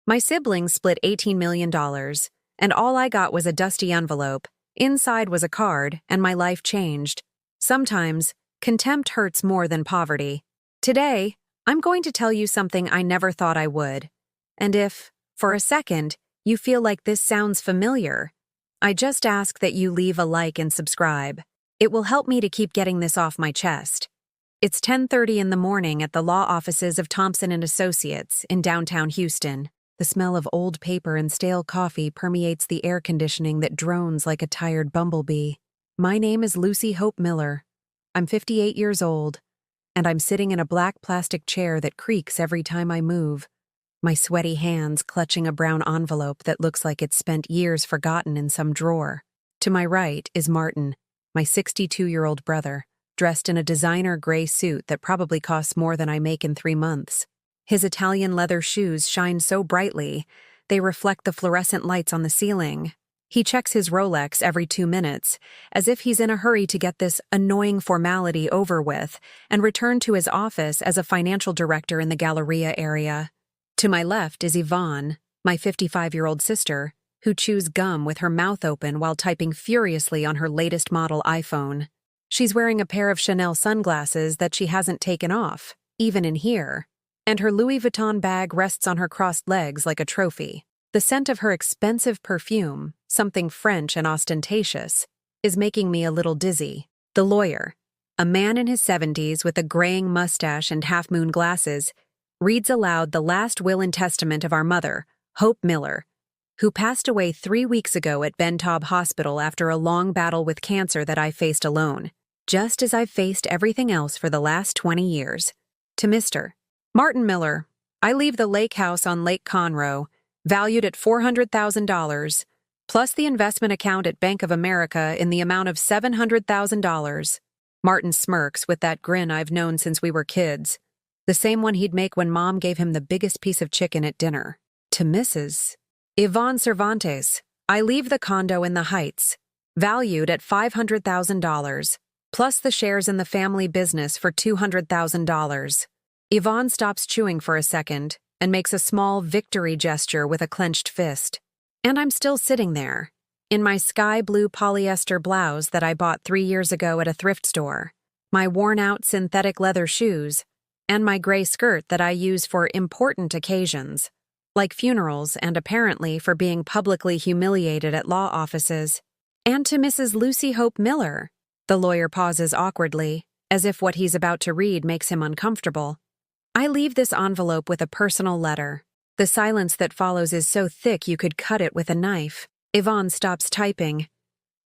My siblings split $18 million, and all I got was a dusty envelope. Inside was a card, and my life changed. Sometimes, contempt hurts more than poverty. Today, I'm going to tell you something I never thought I would. And if, for a second, you feel like this sounds familiar, I just ask that you leave a like and subscribe. It will help me to keep getting this off my chest. It's 10:30 in the morning at the law offices of Thompson & Associates in downtown Houston. The smell of old paper and stale coffee permeates the air conditioning that drones like a tired bumblebee. My name is Lucy Hope Miller. I'm 58 years old, and I'm sitting in a black plastic chair that creaks every time I move, my sweaty hands clutching a brown envelope that looks like it's spent years forgotten in some drawer. To my right is Martin, my 62-year-old brother, dressed in a designer gray suit that probably costs more than I make in 3 months. His Italian leather shoes shine so brightly, they reflect the fluorescent lights on the ceiling. He checks his Rolex every 2 minutes, as if he's in a hurry to get this annoying formality over with and return to his office as a financial director in the Galleria area. To my left is Yvonne, my 55-year-old sister, who chews gum with her mouth open while typing furiously on her latest model iPhone. She's wearing a pair of Chanel sunglasses that she hasn't taken off, even in here, and her Louis Vuitton bag rests on her crossed legs like a trophy. The scent of her expensive perfume, something French and ostentatious, is making me a little dizzy. The lawyer, a man in his 70s with a graying mustache and half-moon glasses, reads aloud the last will and testament of our mother, Hope Miller, who passed away 3 weeks ago at Ben Taub Hospital after a long battle with cancer that I faced alone, just as I've faced everything else for the last 20 years. To Mr. Martin Miller, I leave the lake house on Lake Conroe, valued at $400,000, plus the investment account at Bank of America in the amount of $700,000. Martin smirks with that grin I've known since we were kids, the same one he'd make when Mom gave him the biggest piece of chicken at dinner. To Mrs. Yvonne Cervantes, I leave the condo in the Heights, valued at $500,000, plus the shares in the family business for $200,000. Yvonne stops chewing for a second and makes a small victory gesture with a clenched fist. And I'm still sitting there, in my sky blue polyester blouse that I bought 3 years ago at a thrift store, my worn-out synthetic leather shoes, and my gray skirt that I use for important occasions, like funerals and apparently for being publicly humiliated at law offices. And to Mrs. Lucy Hope Miller, the lawyer pauses awkwardly, as if what he's about to read makes him uncomfortable. I leave this envelope with a personal letter. The silence that follows is so thick you could cut it with a knife. Yvonne stops typing.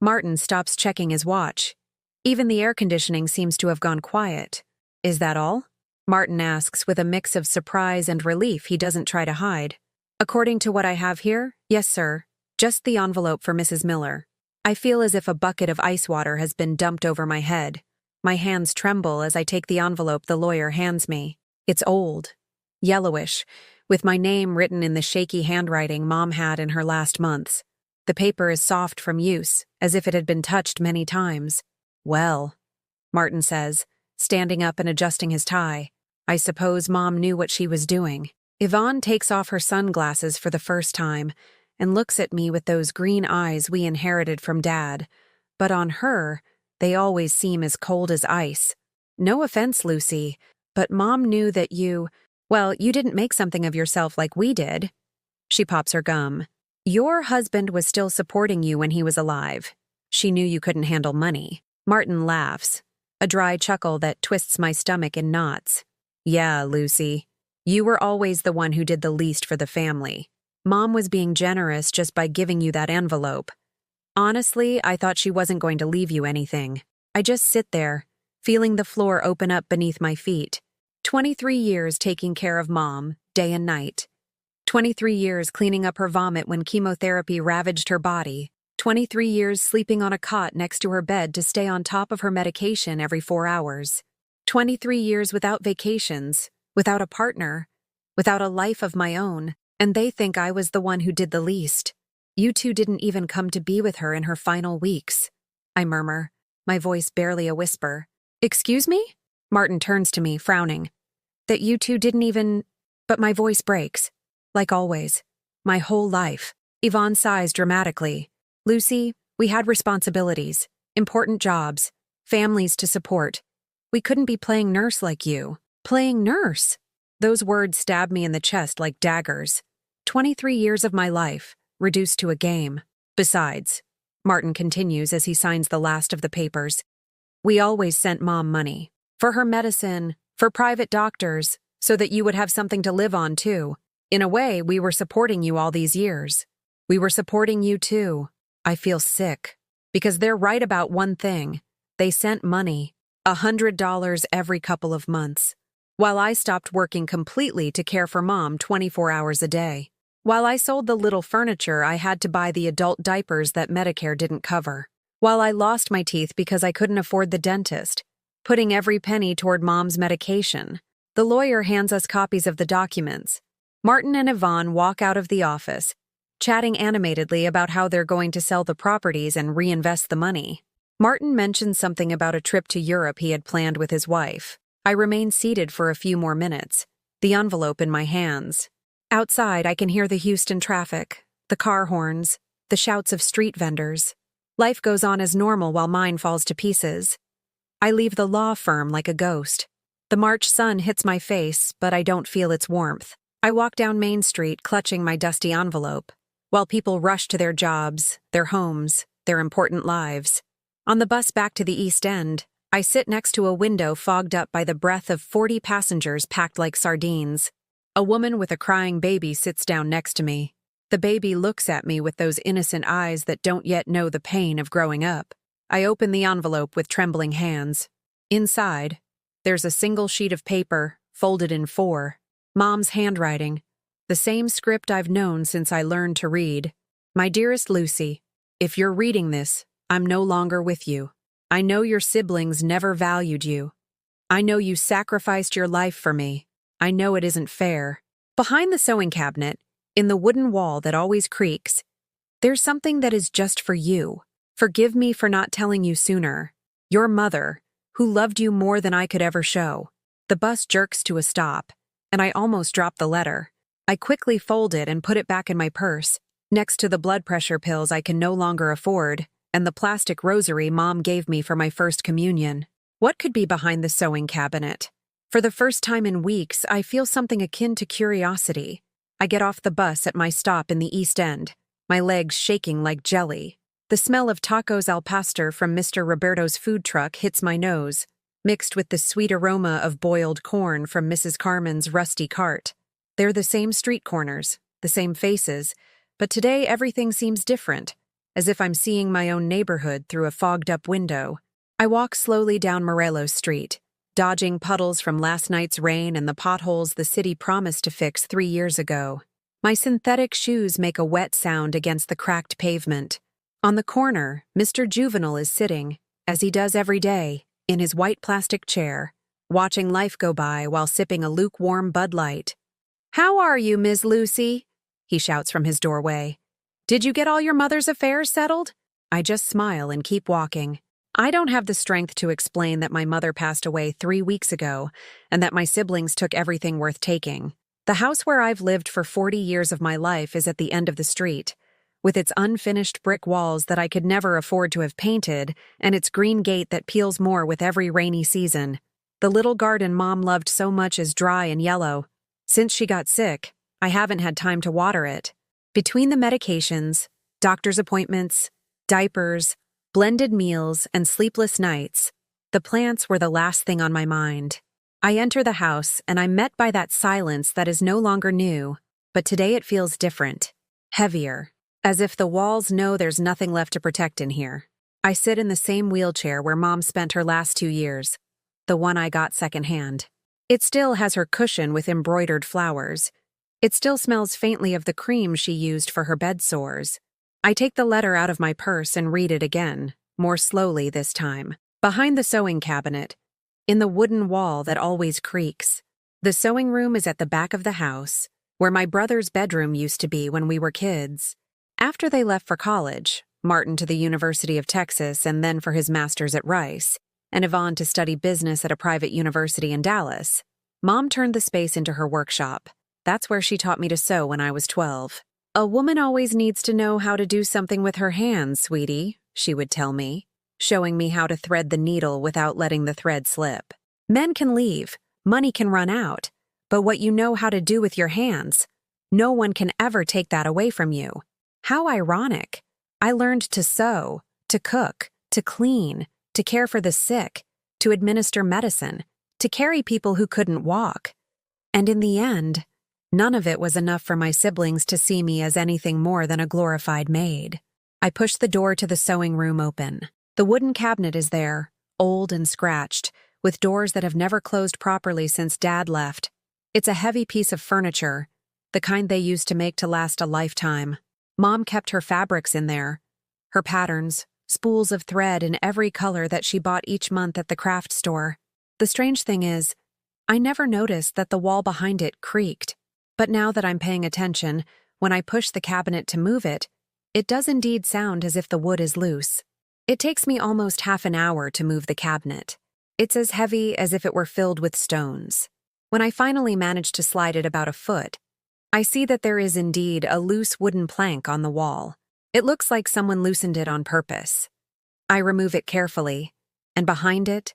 Martin stops checking his watch. Even the air conditioning seems to have gone quiet. Is that all? Martin asks with a mix of surprise and relief he doesn't try to hide. According to what I have here, yes, sir. Just the envelope for Mrs. Miller. I feel as if a bucket of ice water has been dumped over my head. My hands tremble as I take the envelope the lawyer hands me. It's old, yellowish, with my name written in the shaky handwriting Mom had in her last months. The paper is soft from use, as if it had been touched many times. Well, Martin says, standing up and adjusting his tie. I suppose Mom knew what she was doing. Yvonne takes off her sunglasses for the first time and looks at me with those green eyes we inherited from Dad. But on her, they always seem as cold as ice. No offense, Lucy, but Mom knew that you didn't make something of yourself like we did. She pops her gum. Your husband was still supporting you when he was alive. She knew you couldn't handle money. Martin laughs, a dry chuckle that twists my stomach in knots. Yeah, Lucy. You were always the one who did the least for the family. Mom was being generous just by giving you that envelope. Honestly, I thought she wasn't going to leave you anything. I just sit there, feeling the floor open up beneath my feet. 23 years taking care of Mom, day and night. 23 years cleaning up her vomit when chemotherapy ravaged her body. 23 years sleeping on a cot next to her bed to stay on top of her medication every 4 hours. 23 years without vacations, without a partner, without a life of my own, and they think I was the one who did the least. You two didn't even come to be with her in her final weeks. I murmur, my voice barely a whisper. Excuse me? Martin turns to me, frowning. That you two didn't even... But my voice breaks. Like always. My whole life. Yvonne sighs dramatically. Lucy, we had responsibilities, important jobs, families to support. We couldn't be playing nurse like you. Playing nurse? Those words stab me in the chest like daggers. 23 years of my life, reduced to a game. Besides, Martin continues as he signs the last of the papers, we always sent Mom money. For her medicine, for private doctors, so that you would have something to live on too. In a way, we were supporting you all these years. We were supporting you too. I feel sick. Because they're right about one thing. They sent money. $100 every couple of months. While I stopped working completely to care for Mom 24 hours a day. While I sold the little furniture I had to buy the adult diapers that Medicare didn't cover. While I lost my teeth because I couldn't afford the dentist. Putting every penny toward Mom's medication. The lawyer hands us copies of the documents. Martin and Yvonne walk out of the office, chatting animatedly about how they're going to sell the properties and reinvest the money. Martin mentions something about a trip to Europe he had planned with his wife. I remain seated for a few more minutes, the envelope in my hands. Outside, I can hear the Houston traffic, the car horns, the shouts of street vendors. Life goes on as normal while mine falls to pieces. I leave the law firm like a ghost. The March sun hits my face, but I don't feel its warmth. I walk down Main Street clutching my dusty envelope, while people rush to their jobs, their homes, their important lives. On the bus back to the East End, I sit next to a window fogged up by the breath of 40 passengers packed like sardines. A woman with a crying baby sits down next to me. The baby looks at me with those innocent eyes that don't yet know the pain of growing up. I open the envelope with trembling hands. Inside, there's a single sheet of paper, folded in 4. Mom's handwriting. The same script I've known since I learned to read. My dearest Lucy, if you're reading this, I'm no longer with you. I know your siblings never valued you. I know you sacrificed your life for me. I know it isn't fair. Behind the sewing cabinet, in the wooden wall that always creaks, there's something that is just for you. Forgive me for not telling you sooner. Your mother, who loved you more than I could ever show. The bus jerks to a stop, and I almost drop the letter. I quickly fold it and put it back in my purse, next to the blood pressure pills I can no longer afford, and the plastic rosary Mom gave me for my first communion. What could be behind the sewing cabinet? For the first time in weeks, I feel something akin to curiosity. I get off the bus at my stop in the East End, my legs shaking like jelly. The smell of tacos al pastor from Mr. Roberto's food truck hits my nose, mixed with the sweet aroma of boiled corn from Mrs. Carmen's rusty cart. They're the same street corners, the same faces, but today everything seems different, as if I'm seeing my own neighborhood through a fogged-up window. I walk slowly down Morelos Street, dodging puddles from last night's rain and the potholes the city promised to fix 3 years ago. My synthetic shoes make a wet sound against the cracked pavement. On the corner, Mr. Juvenile is sitting, as he does every day, in his white plastic chair, watching life go by while sipping a lukewarm Bud Light. "How are you, Miss Lucy?" he shouts from his doorway. "Did you get all your mother's affairs settled?" I just smile and keep walking. I don't have the strength to explain that my mother passed away 3 weeks ago and that my siblings took everything worth taking. The house where I've lived for 40 years of my life is at the end of the street, with its unfinished brick walls that I could never afford to have painted and its green gate that peels more with every rainy season. The little garden Mom loved so much is dry and yellow. Since she got sick, I haven't had time to water it. Between the medications, doctor's appointments, diapers, blended meals, and sleepless nights, the plants were the last thing on my mind. I enter the house and I'm met by that silence that is no longer new, but today it feels different, heavier, as if the walls know there's nothing left to protect in here. I sit in the same wheelchair where Mom spent her last 2 years, the one I got secondhand. It still has her cushion with embroidered flowers. It still smells faintly of the cream she used for her bed sores. I take the letter out of my purse and read it again, more slowly this time. Behind the sewing cabinet, in the wooden wall that always creaks. The sewing room is at the back of the house, where my brother's bedroom used to be when we were kids. After they left for college, Martin to the University of Texas and then for his master's at Rice, and Yvonne to study business at a private university in Dallas, Mom turned the space into her workshop. That's where she taught me to sew when I was 12. A woman always needs to know how to do something with her hands, sweetie, she would tell me, showing me how to thread the needle without letting the thread slip. Men can leave, money can run out, but what you know how to do with your hands, no one can ever take that away from you. How ironic. I learned to sew, to cook, to clean, to care for the sick, to administer medicine, to carry people who couldn't walk. And in the end, none of it was enough for my siblings to see me as anything more than a glorified maid. I pushed the door to the sewing room open. The wooden cabinet is there, old and scratched, with doors that have never closed properly since Dad left. It's a heavy piece of furniture, the kind they used to make to last a lifetime. Mom kept her fabrics in there, her patterns, spools of thread in every color that she bought each month at the craft store. The strange thing is, I never noticed that the wall behind it creaked, but now that I'm paying attention, when I push the cabinet to move it, it does indeed sound as if the wood is loose. It takes me almost half an hour to move the cabinet. It's as heavy as if it were filled with stones. When I finally manage to slide it about a foot, I see that there is indeed a loose wooden plank on the wall. It looks like someone loosened it on purpose. I remove it carefully, and behind it,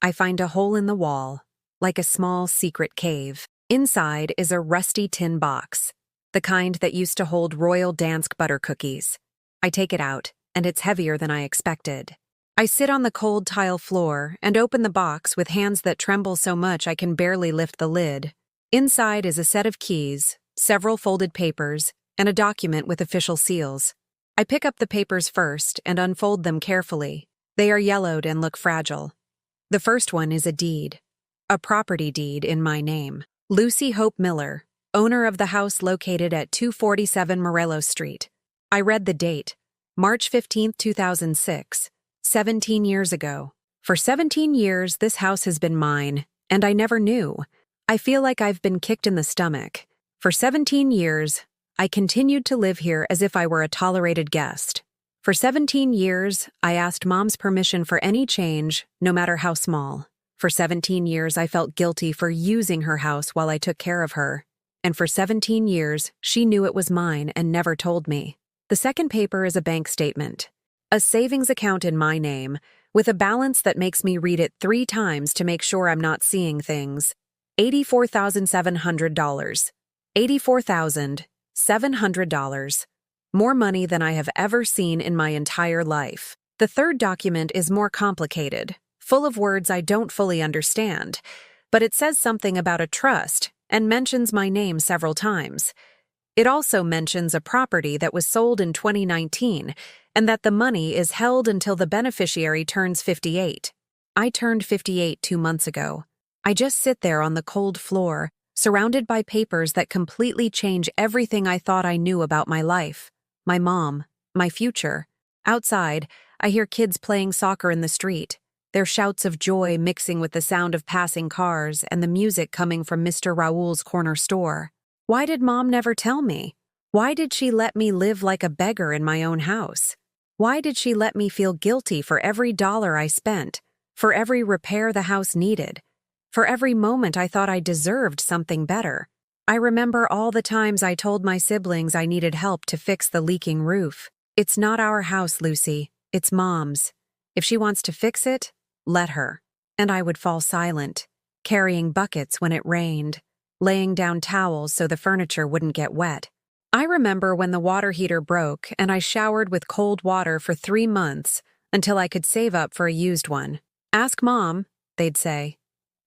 I find a hole in the wall, like a small secret cave. Inside is a rusty tin box, the kind that used to hold Royal Dansk butter cookies. I take it out, and it's heavier than I expected. I sit on the cold tile floor and open the box with hands that tremble so much I can barely lift the lid. Inside is a set of keys, several folded papers, and a document with official seals. I pick up the papers first and unfold them carefully. They are yellowed and look fragile. The first one is a deed, a property deed in my name. Lucy Hope Miller, owner of the house located at 247 Morelos Street. I read the date, March 15, 2006, 17 years ago. For 17 years, this house has been mine, and I never knew. I feel like I've been kicked in the stomach. For 17 years, I continued to live here as if I were a tolerated guest. For 17 years, I asked Mom's permission for any change, no matter how small. For 17 years, I felt guilty for using her house while I took care of her. And for 17 years, she knew it was mine and never told me. The second paper is a bank statement. A savings account in my name, with a balance that makes me read it 3 times to make sure I'm not seeing things. $84,700. $84,700. More money than I have ever seen in my entire life. The third document is more complicated, full of words I don't fully understand, but it says something about a trust and mentions my name several times. It also mentions a property that was sold in 2019 and that the money is held until the beneficiary turns 58. I turned 58 2 months ago. I just sit there on the cold floor, surrounded by papers that completely change everything I thought I knew about my life, my mom, my future. Outside, I hear kids playing soccer in the street, their shouts of joy mixing with the sound of passing cars and the music coming from Mr. Raoul's corner store. Why did Mom never tell me? Why did she let me live like a beggar in my own house? Why did she let me feel guilty for every dollar I spent, for every repair the house needed, for every moment I thought I deserved something better? I remember all the times I told my siblings I needed help to fix the leaking roof. It's not our house, Lucy. It's Mom's. If she wants to fix it, let her. And I would fall silent, carrying buckets when it rained, laying down towels so the furniture wouldn't get wet. I remember when the water heater broke and I showered with cold water for 3 months until I could save up for a used one. Ask Mom, they'd say.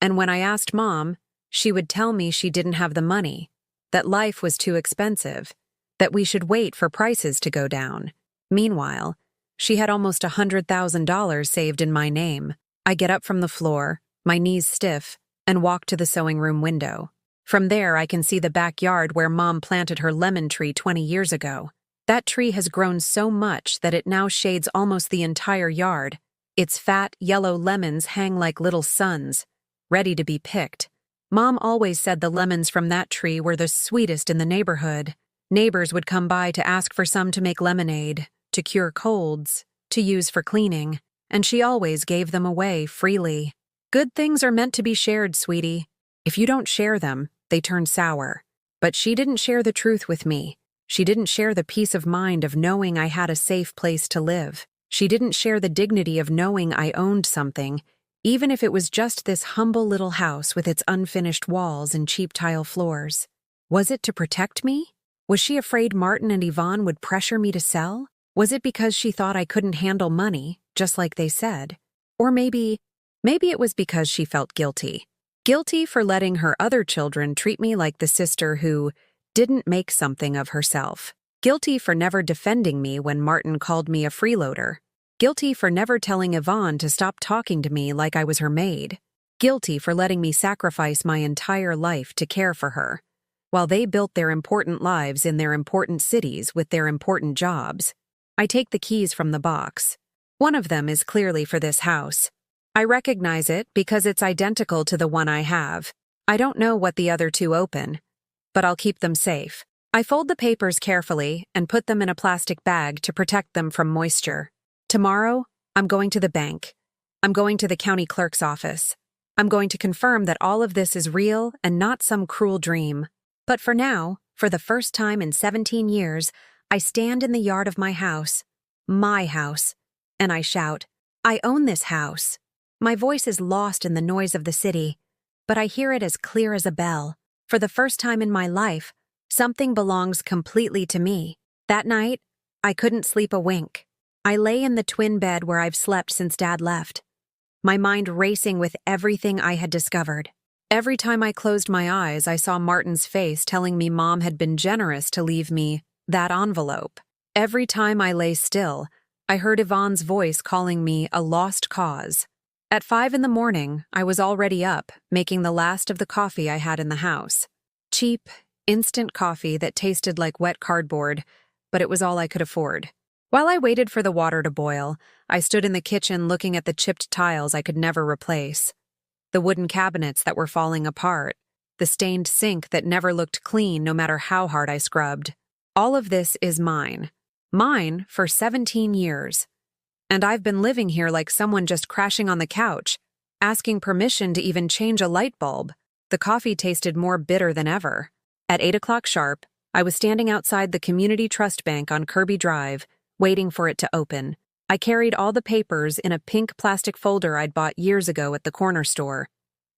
And when I asked Mom, she would tell me she didn't have the money, that life was too expensive, that we should wait for prices to go down. Meanwhile, she had almost $100,000 saved in my name. I get up from the floor, my knees stiff, and walk to the sewing room window. From there, I can see the backyard where Mom planted her lemon tree 20 years ago. That tree has grown so much that it now shades almost the entire yard. Its fat, yellow lemons hang like little suns, ready to be picked. Mom always said the lemons from that tree were the sweetest in the neighborhood. Neighbors would come by to ask for some to make lemonade, to cure colds, to use for cleaning, and she always gave them away freely. Good things are meant to be shared, sweetie. If you don't share them, they turn sour. But she didn't share the truth with me. She didn't share the peace of mind of knowing I had a safe place to live. She didn't share the dignity of knowing I owned something, even if it was just this humble little house with its unfinished walls and cheap tile floors. Was it to protect me? Was she afraid Martin and Yvonne would pressure me to sell? Was it because she thought I couldn't handle money, just like they said? Or maybe it was because she felt guilty. Guilty for letting her other children treat me like the sister who didn't make something of herself. Guilty for never defending me when Martin called me a freeloader. Guilty for never telling Yvonne to stop talking to me like I was her maid. Guilty for letting me sacrifice my entire life to care for her, while they built their important lives in their important cities with their important jobs. I take the keys from the box. One of them is clearly for this house. I recognize it because it's identical to the one I have. I don't know what the other two open, but I'll keep them safe. I fold the papers carefully and put them in a plastic bag to protect them from moisture. Tomorrow, I'm going to the bank. I'm going to the county clerk's office. I'm going to confirm that all of this is real and not some cruel dream. But for now, for the first time in 17 years, I stand in the yard of my house, and I shout, "I own this house." My voice is lost in the noise of the city, but I hear it as clear as a bell. For the first time in my life, something belongs completely to me. That night, I couldn't sleep a wink. I lay in the twin bed where I've slept since Dad left, my mind racing with everything I had discovered. Every time I closed my eyes, I saw Martin's face telling me Mom had been generous to leave me that envelope. Every time I lay still, I heard Yvonne's voice calling me a lost cause. At 5 in the morning, I was already up, making the last of the coffee I had in the house. Cheap, instant coffee that tasted like wet cardboard, but it was all I could afford. While I waited for the water to boil, I stood in the kitchen looking at the chipped tiles I could never replace, the wooden cabinets that were falling apart, the stained sink that never looked clean no matter how hard I scrubbed. All of this is mine. Mine for 17 years. And I've been living here like someone just crashing on the couch, asking permission to even change a light bulb. The coffee tasted more bitter than ever. At 8 o'clock sharp, I was standing outside the Community Trust Bank on Kirby Drive, waiting for it to open. I carried all the papers in a pink plastic folder I'd bought years ago at the corner store,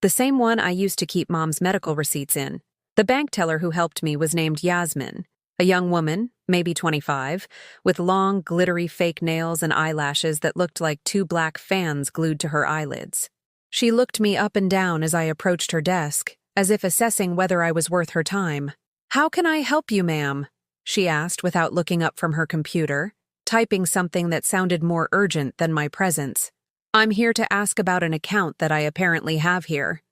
the same one I used to keep Mom's medical receipts in. The bank teller who helped me was named Yasmin, a young woman, maybe 25, with long, glittery fake nails and eyelashes that looked like 2 black fans glued to her eyelids. She looked me up and down as I approached her desk, as if assessing whether I was worth her time. "How can I help you, ma'am?" she asked without looking up from her computer, typing something that sounded more urgent than my presence. "I'm here to ask about an account that I apparently have here,"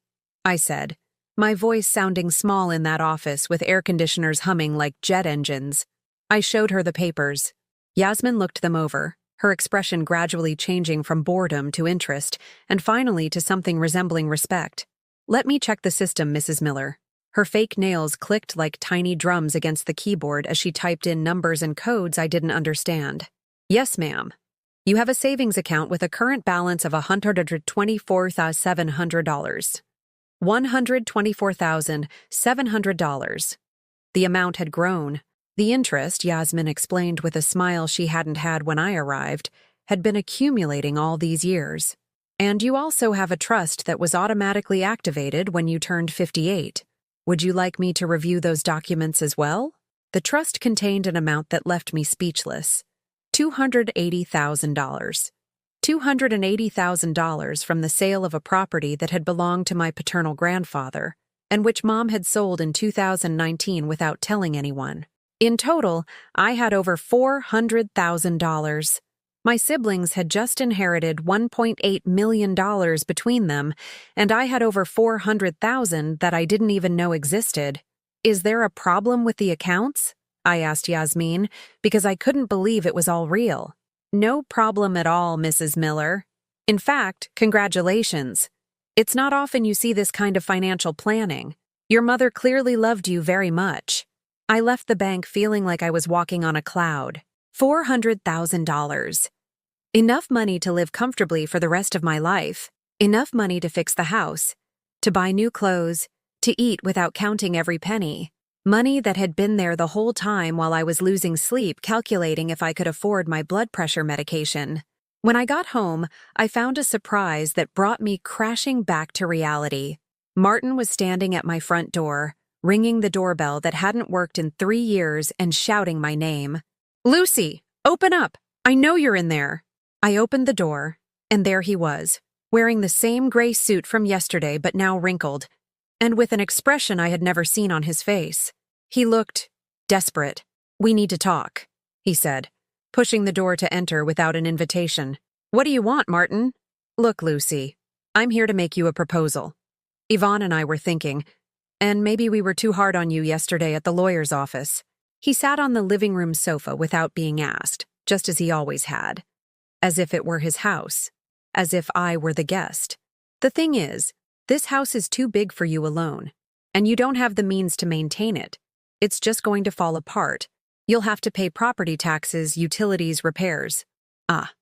I said, my voice sounding small in that office with air conditioners humming like jet engines. I showed her the papers. Yasmin looked them over, her expression gradually changing from boredom to interest, and finally to something resembling respect. "Let me check the system, Mrs. Miller." Her fake nails clicked like tiny drums against the keyboard as she typed in numbers and codes I didn't understand. "Yes, ma'am. You have a savings account with a current balance of $124,700. $124,700. The amount had grown. The interest, Yasmin explained with a smile she hadn't had when I arrived, had been accumulating all these years. "And you also have a trust that was automatically activated when you turned 58. Would you like me to review those documents as well?" The trust contained an amount that left me speechless. $280,000. $280,000 from the sale of a property that had belonged to my paternal grandfather, and which Mom had sold in 2019 without telling anyone. In total, I had over $400,000. My siblings had just inherited $1.8 million between them, and I had over $400,000 that I didn't even know existed. "Is there a problem with the accounts?" I asked Yasmin, because I couldn't believe it was all real. "No problem at all, Mrs. Miller. In fact, congratulations. It's not often you see this kind of financial planning. Your mother clearly loved you very much." I left the bank feeling like I was walking on a cloud. $400,000. Enough money to live comfortably for the rest of my life. Enough money to fix the house, to buy new clothes, to eat without counting every penny. Money that had been there the whole time while I was losing sleep calculating if I could afford my blood pressure medication. When I got home, I found a surprise that brought me crashing back to reality. Martin was standing at my front door, ringing the doorbell that hadn't worked in 3 years and shouting my name. "Lucy, open up! I know you're in there!" I opened the door, and there he was, wearing the same gray suit from yesterday but now wrinkled, and with an expression I had never seen on his face. He looked desperate. "We need to talk," he said, pushing the door to enter without an invitation. "What do you want, Martin?" "Look, Lucy, I'm here to make you a proposal. Yvonne and I were thinking, and maybe we were too hard on you yesterday at the lawyer's office." He sat on the living room sofa without being asked, just as he always had, as if it were his house, as if I were the guest. "The thing is, this house is too big for you alone, and you don't have the means to maintain it. It's just going to fall apart. You'll have to pay property taxes, utilities, repairs." Ah,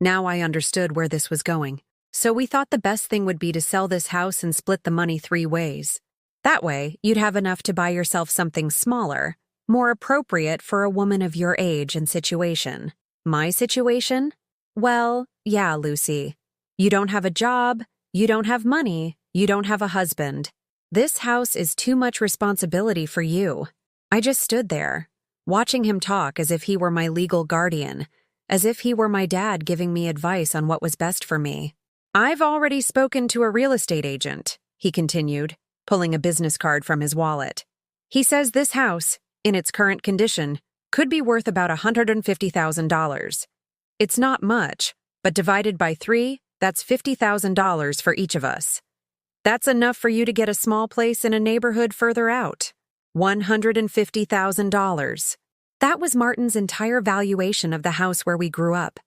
now I understood where this was going. "So we thought the best thing would be to sell this house and split the money 3 ways. That way, you'd have enough to buy yourself something smaller, more appropriate for a woman of your age and situation." "My situation?" "Well, yeah, Lucy. You don't have a job, you don't have money, you don't have a husband. This house is too much responsibility for you." I just stood there, watching him talk as if he were my legal guardian, as if he were my dad giving me advice on what was best for me. "I've already spoken to a real estate agent," he continued, pulling a business card from his wallet. "He says this house, in its current condition, could be worth about $150,000. It's not much, but divided by 3, that's $50,000 for each of us. That's enough for you to get a small place in a neighborhood further out. $150,000. That was Martin's entire valuation of the house where we grew up,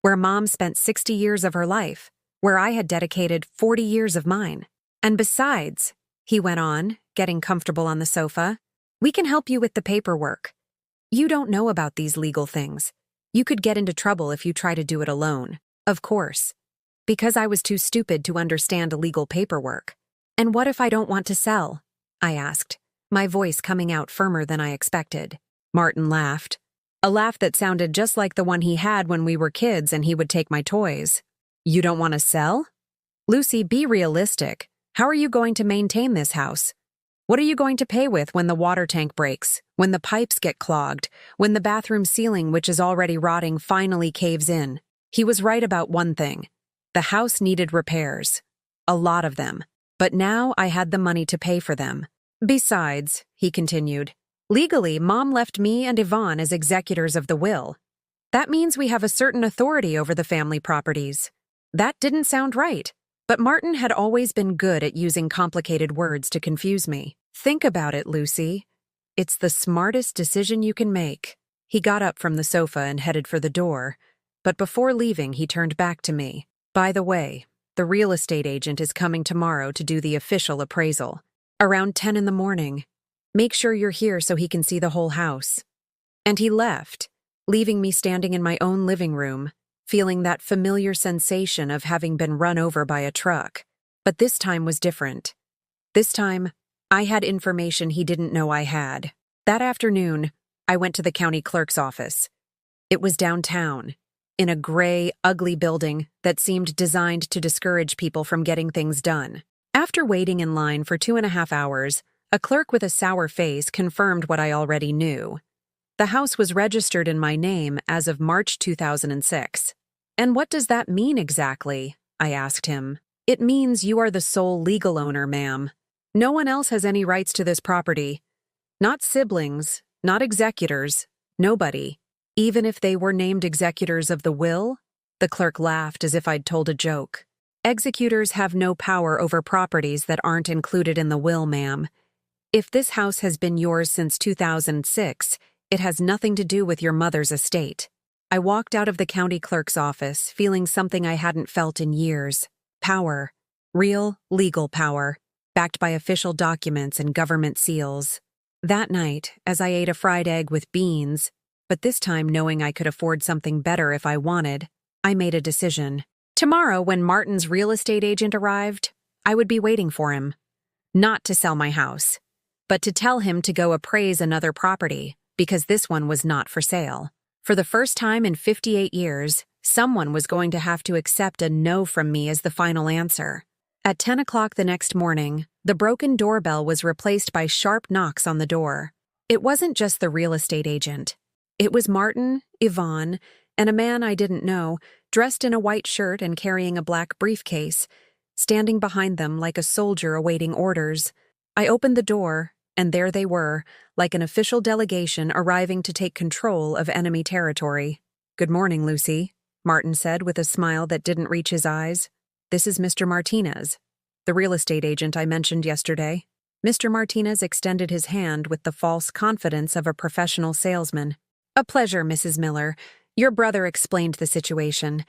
where Mom spent 60 years of her life, where I had dedicated 40 years of mine. "And besides," he went on, getting comfortable on the sofa, "we can help you with the paperwork. You don't know about these legal things. You could get into trouble if you try to do it alone, of course, because I was too stupid to understand legal paperwork." "And what if I don't want to sell?" I asked, my voice coming out firmer than I expected. Martin laughed, a laugh that sounded just like the one he had when we were kids and he would take my toys. "You don't want to sell? Lucy, be realistic. How are you going to maintain this house? What are you going to pay with when the water tank breaks, when the pipes get clogged, when the bathroom ceiling, which is already rotting, finally caves in?" He was right about one thing. The house needed repairs. A lot of them. But now I had the money to pay for them. "Besides," he continued, "legally, Mom left me and Yvonne as executors of the will. That means we have a certain authority over the family properties." That didn't sound right, but Martin had always been good at using complicated words to confuse me. "Think about it, Lucy. It's the smartest decision you can make." He got up from the sofa and headed for the door, but before leaving, he turned back to me. "By the way, the real estate agent is coming tomorrow to do the official appraisal. Around 10 in the morning. Make sure you're here so he can see the whole house." And he left, leaving me standing in my own living room, feeling that familiar sensation of having been run over by a truck. But this time was different. This time, I had information he didn't know I had. That afternoon, I went to the county clerk's office. It was downtown, in a gray, ugly building that seemed designed to discourage people from getting things done. After waiting in line for 2.5 hours, a clerk with a sour face confirmed what I already knew. The house was registered in my name as of March 2006. "And what does that mean exactly?" I asked him. "It means you are the sole legal owner, ma'am. No one else has any rights to this property. Not siblings, not executors, nobody. Even if they were named executors of the will?" The clerk laughed as if I'd told a joke. "Executors have no power over properties that aren't included in the will, ma'am. If this house has been yours since 2006, it has nothing to do with your mother's estate." I walked out of the county clerk's office, feeling something I hadn't felt in years. Power. Real, legal power, backed by official documents and government seals. That night, as I ate a fried egg with beans, but this time knowing I could afford something better if I wanted, I made a decision. Tomorrow, when Martin's real estate agent arrived, I would be waiting for him. Not to sell my house. but to tell him to go appraise another property, because this one was not for sale. For the first time in 58 years, someone was going to have to accept a no from me as the final answer. At 10 o'clock the next morning, the broken doorbell was replaced by sharp knocks on the door. It wasn't just the real estate agent. It was Martin, Yvonne, and a man I didn't know, dressed in a white shirt and carrying a black briefcase, standing behind them like a soldier awaiting orders. I opened the door, and there they were, like an official delegation arriving to take control of enemy territory. "Good morning, Lucy," Martin said with a smile that didn't reach his eyes. "This is Mr. Martinez, the real estate agent I mentioned yesterday." Mr. Martinez extended his hand with the false confidence of a professional salesman. "A pleasure, Mrs. Miller. Your brother explained the situation.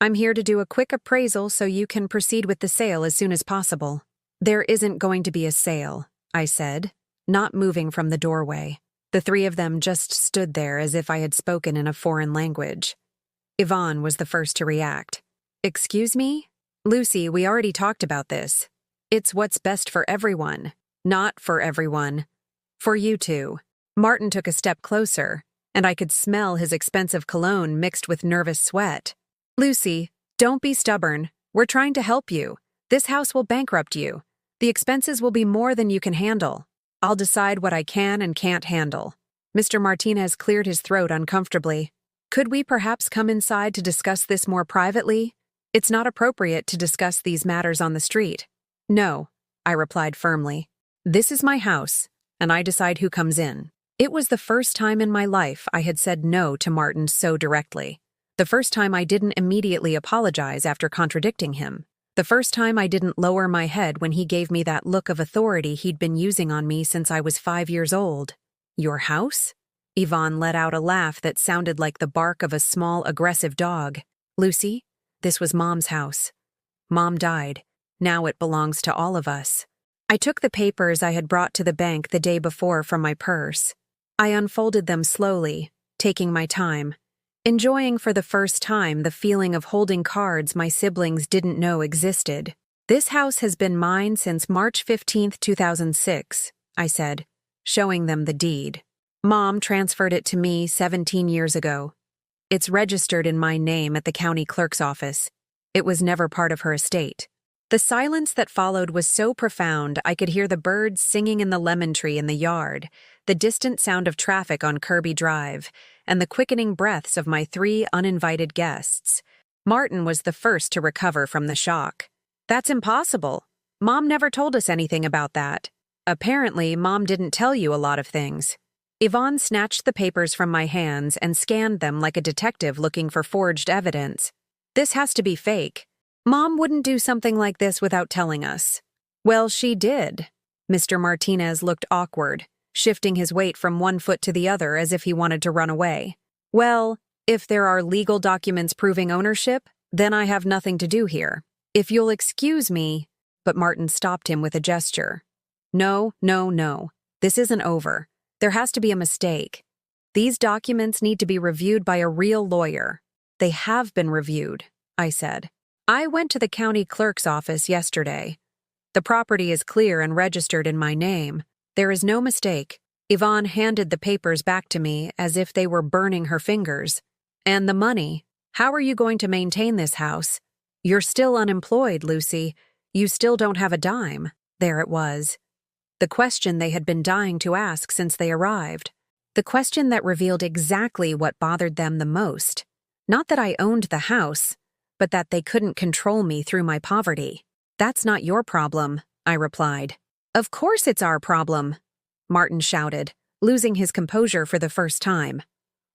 I'm here to do a quick appraisal so you can proceed with the sale as soon as possible." "There isn't going to be a sale," I said, not moving from the doorway. The three of them just stood there as if I had spoken in a foreign language. Yvonne was the first to react. "Excuse me? Lucy, we already talked about this. It's what's best for everyone. Not for everyone. For you two." Martin took a step closer, and I could smell his expensive cologne mixed with nervous sweat. "Lucy, don't be stubborn. We're trying to help you. This house will bankrupt you. The expenses will be more than you can handle. I'll decide what I can and can't handle." Mr. Martinez cleared his throat uncomfortably. "Could we perhaps come inside to discuss this more privately? It's not appropriate to discuss these matters on the street." "No," I replied firmly. "This is my house, and I decide who comes in." It was the first time in my life I had said no to Martin so directly. The first time I didn't immediately apologize after contradicting him. The first time I didn't lower my head when he gave me that look of authority he'd been using on me since I was 5 years old. "Your house?" Yvonne let out a laugh that sounded like the bark of a small, aggressive dog. "Lucy, this was Mom's house. Mom died. Now it belongs to all of us." I took the papers I had brought to the bank the day before from my purse. I unfolded them slowly, taking my time, enjoying for the first time the feeling of holding cards my siblings didn't know existed. "This house has been mine since March 15, 2006, I said, showing them the deed. "Mom transferred it to me 17 years ago. It's registered in my name at the county clerk's office. It was never part of her estate." The silence that followed was so profound I could hear the birds singing in the lemon tree in the yard, the distant sound of traffic on Kirby Drive, and the quickening breaths of my 3 uninvited guests. Martin was the first to recover from the shock. "That's impossible. Mom never told us anything about that. Apparently, Mom didn't tell you a lot of things." Yvonne snatched the papers from my hands and scanned them like a detective looking for forged evidence. "This has to be fake. Mom wouldn't do something like this without telling us." "Well, she did." Mr. Martinez looked awkward, shifting his weight from one foot to the other as if he wanted to run away. "Well, if there are legal documents proving ownership, then I have nothing to do here. If you'll excuse me—" But Martin stopped him with a gesture. "No, no, no. This isn't over. There has to be a mistake. These documents need to be reviewed by a real lawyer." "They have been reviewed," I said. "I went to the county clerk's office yesterday. The property is clear and registered in my name. There is no mistake." Yvonne handed the papers back to me as if they were burning her fingers. "And the money? How are you going to maintain this house? You're still unemployed, Lucy. You still don't have a dime." There it was. The question they had been dying to ask since they arrived. The question that revealed exactly what bothered them the most. Not that I owned the house, but that they couldn't control me through my poverty. "That's not your problem," I replied. "Of course it's our problem," Martin shouted, losing his composure for the first time.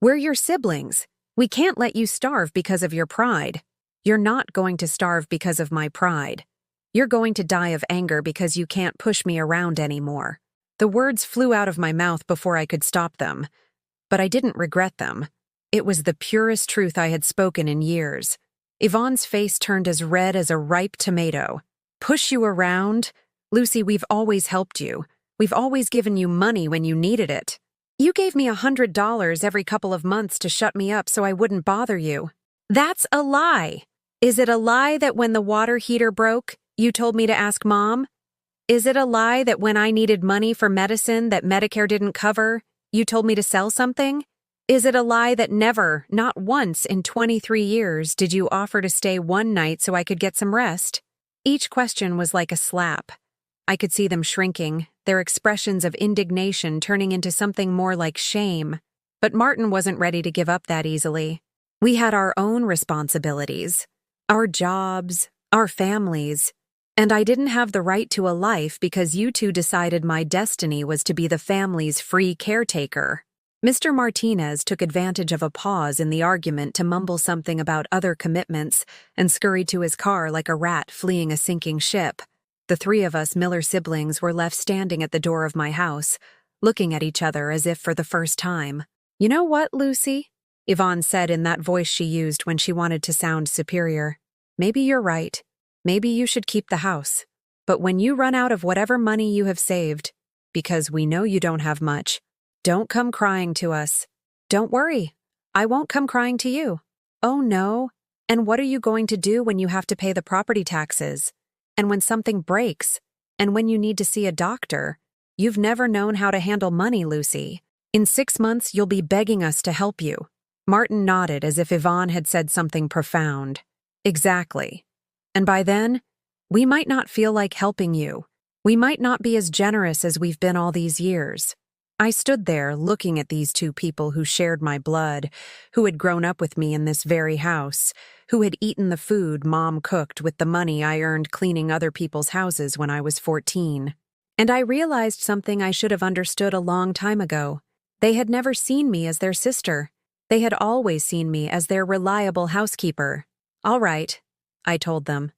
"We're your siblings. We can't let you starve because of your pride. You're not going to starve because of my pride. You're going to die of anger because you can't push me around anymore." The words flew out of my mouth before I could stop them, but I didn't regret them. It was the purest truth I had spoken in years. Yvonne's face turned as red as a ripe tomato. "Push you around? Lucy, we've always helped you. We've always given you money when you needed it. You gave me $100 every couple of months to shut me up so I wouldn't bother you." "That's a lie. Is it a lie that when the water heater broke, you told me to ask Mom?" Is it a lie that when I needed money for medicine that Medicare didn't cover, you told me to sell something? Is it a lie that never, not once in 23 years, did you offer to stay one night so I could get some rest? Each question was like a slap. I could see them shrinking, their expressions of indignation turning into something more like shame. But Martin wasn't ready to give up that easily. We had our own responsibilities, our jobs, our families, and I didn't have the right to a life because you two decided my destiny was to be the family's free caretaker. Mr. Martinez took advantage of a pause in the argument to mumble something about other commitments and scurried to his car like a rat fleeing a sinking ship. The three of us Miller siblings were left standing at the door of my house, looking at each other as if for the first time. "You know what, Lucy?" Yvonne said in that voice she used when she wanted to sound superior. "Maybe you're right. Maybe you should keep the house. But when you run out of whatever money you have saved, because we know you don't have much, don't come crying to us. Don't worry. I won't come crying to you." "Oh no. And what are you going to do when you have to pay the property taxes? And when something breaks? And when you need to see a doctor? You've never known how to handle money, Lucy. In 6 months, you'll be begging us to help you." Martin nodded as if Yvonne had said something profound. "Exactly. And by then, we might not feel like helping you. We might not be as generous as we've been all these years." I stood there looking at these two people who shared my blood, who had grown up with me in this very house, who had eaten the food Mom cooked with the money I earned cleaning other people's houses when I was 14. And I realized something I should have understood a long time ago. They had never seen me as their sister. They had always seen me as their reliable housekeeper. "All right," I told them.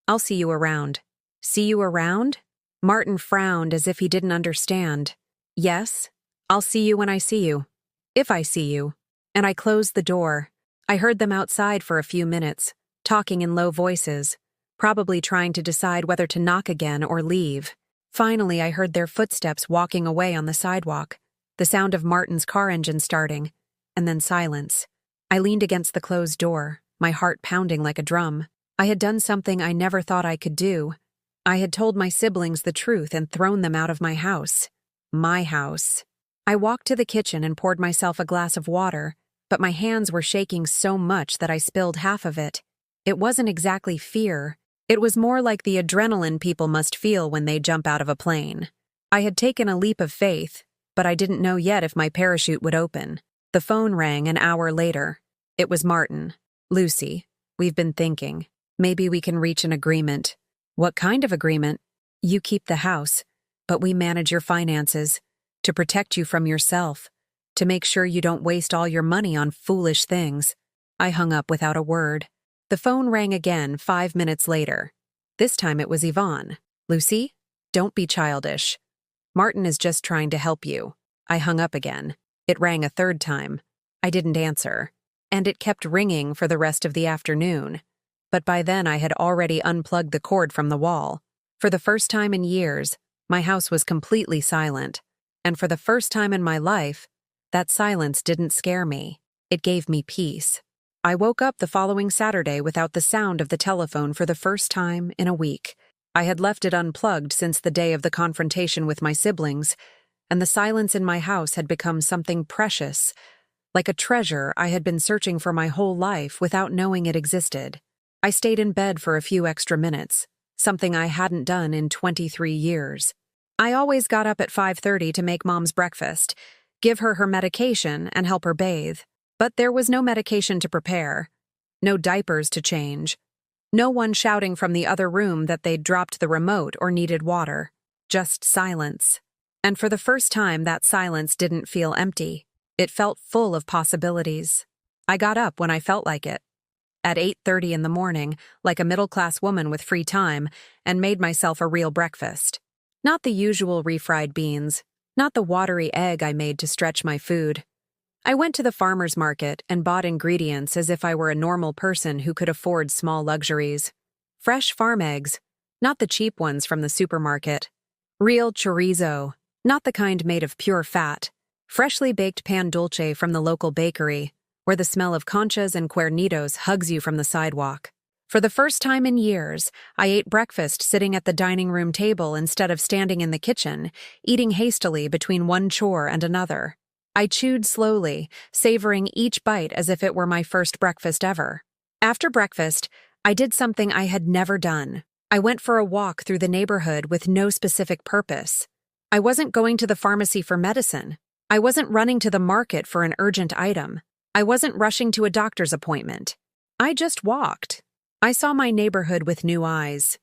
"I'll see you around." "See you around?" Martin frowned as if he didn't understand. "Yes, I'll see you when I see you. If I see you." And I closed the door. I heard them outside for a few minutes, talking in low voices, probably trying to decide whether to knock again or leave. Finally, I heard their footsteps walking away on the sidewalk, the sound of Martin's car engine starting, and then silence. I leaned against the closed door, my heart pounding like a drum. I had done something I never thought I could do. I had told my siblings the truth and thrown them out of my house. My house. I walked to the kitchen and poured myself a glass of water, but my hands were shaking so much that I spilled half of it. It wasn't exactly fear. It was more like the adrenaline people must feel when they jump out of a plane. I had taken a leap of faith, but I didn't know yet if my parachute would open. The phone rang an hour later. It was Martin. "Lucy, we've been thinking. Maybe we can reach an agreement." "What kind of agreement?" "You keep the house, but we manage your finances, to protect you from yourself, to make sure you don't waste all your money on foolish things." I hung up without a word. The phone rang again 5 minutes later. This time it was Yvonne. "Lucy, don't be childish. Martin is just trying to help you." I hung up again. It rang a third time. I didn't answer. And it kept ringing for the rest of the afternoon. But by then I had already unplugged the cord from the wall. For the first time in years, my house was completely silent. And for the first time in my life, that silence didn't scare me. It gave me peace. I woke up the following Saturday without the sound of the telephone for the first time in a week. I had left it unplugged since the day of the confrontation with my siblings, and the silence in my house had become something precious, like a treasure I had been searching for my whole life without knowing it existed. I stayed in bed for a few extra minutes, something I hadn't done in 23 years. I always got up at 5:30 to make Mom's breakfast, give her her medication, and help her bathe. But there was no medication to prepare, no diapers to change, no one shouting from the other room that they'd dropped the remote or needed water, just silence. And for the first time, that silence didn't feel empty. It felt full of possibilities. I got up when I felt like it, at 8:30 in the morning, like a middle-class woman with free time, and made myself a real breakfast. Not the usual refried beans, not the watery egg I made to stretch my food. I went to the farmer's market and bought ingredients as if I were a normal person who could afford small luxuries. Fresh farm eggs, not the cheap ones from the supermarket. Real chorizo, not the kind made of pure fat. Freshly baked pan dulce from the local bakery, where the smell of conchas and cuernitos hugs you from the sidewalk. For the first time in years, I ate breakfast sitting at the dining room table instead of standing in the kitchen, eating hastily between one chore and another. I chewed slowly, savoring each bite as if it were my first breakfast ever. After breakfast, I did something I had never done. I went for a walk through the neighborhood with no specific purpose. I wasn't going to the pharmacy for medicine. I wasn't running to the market for an urgent item. I wasn't rushing to a doctor's appointment. I just walked. I saw my neighborhood with new eyes.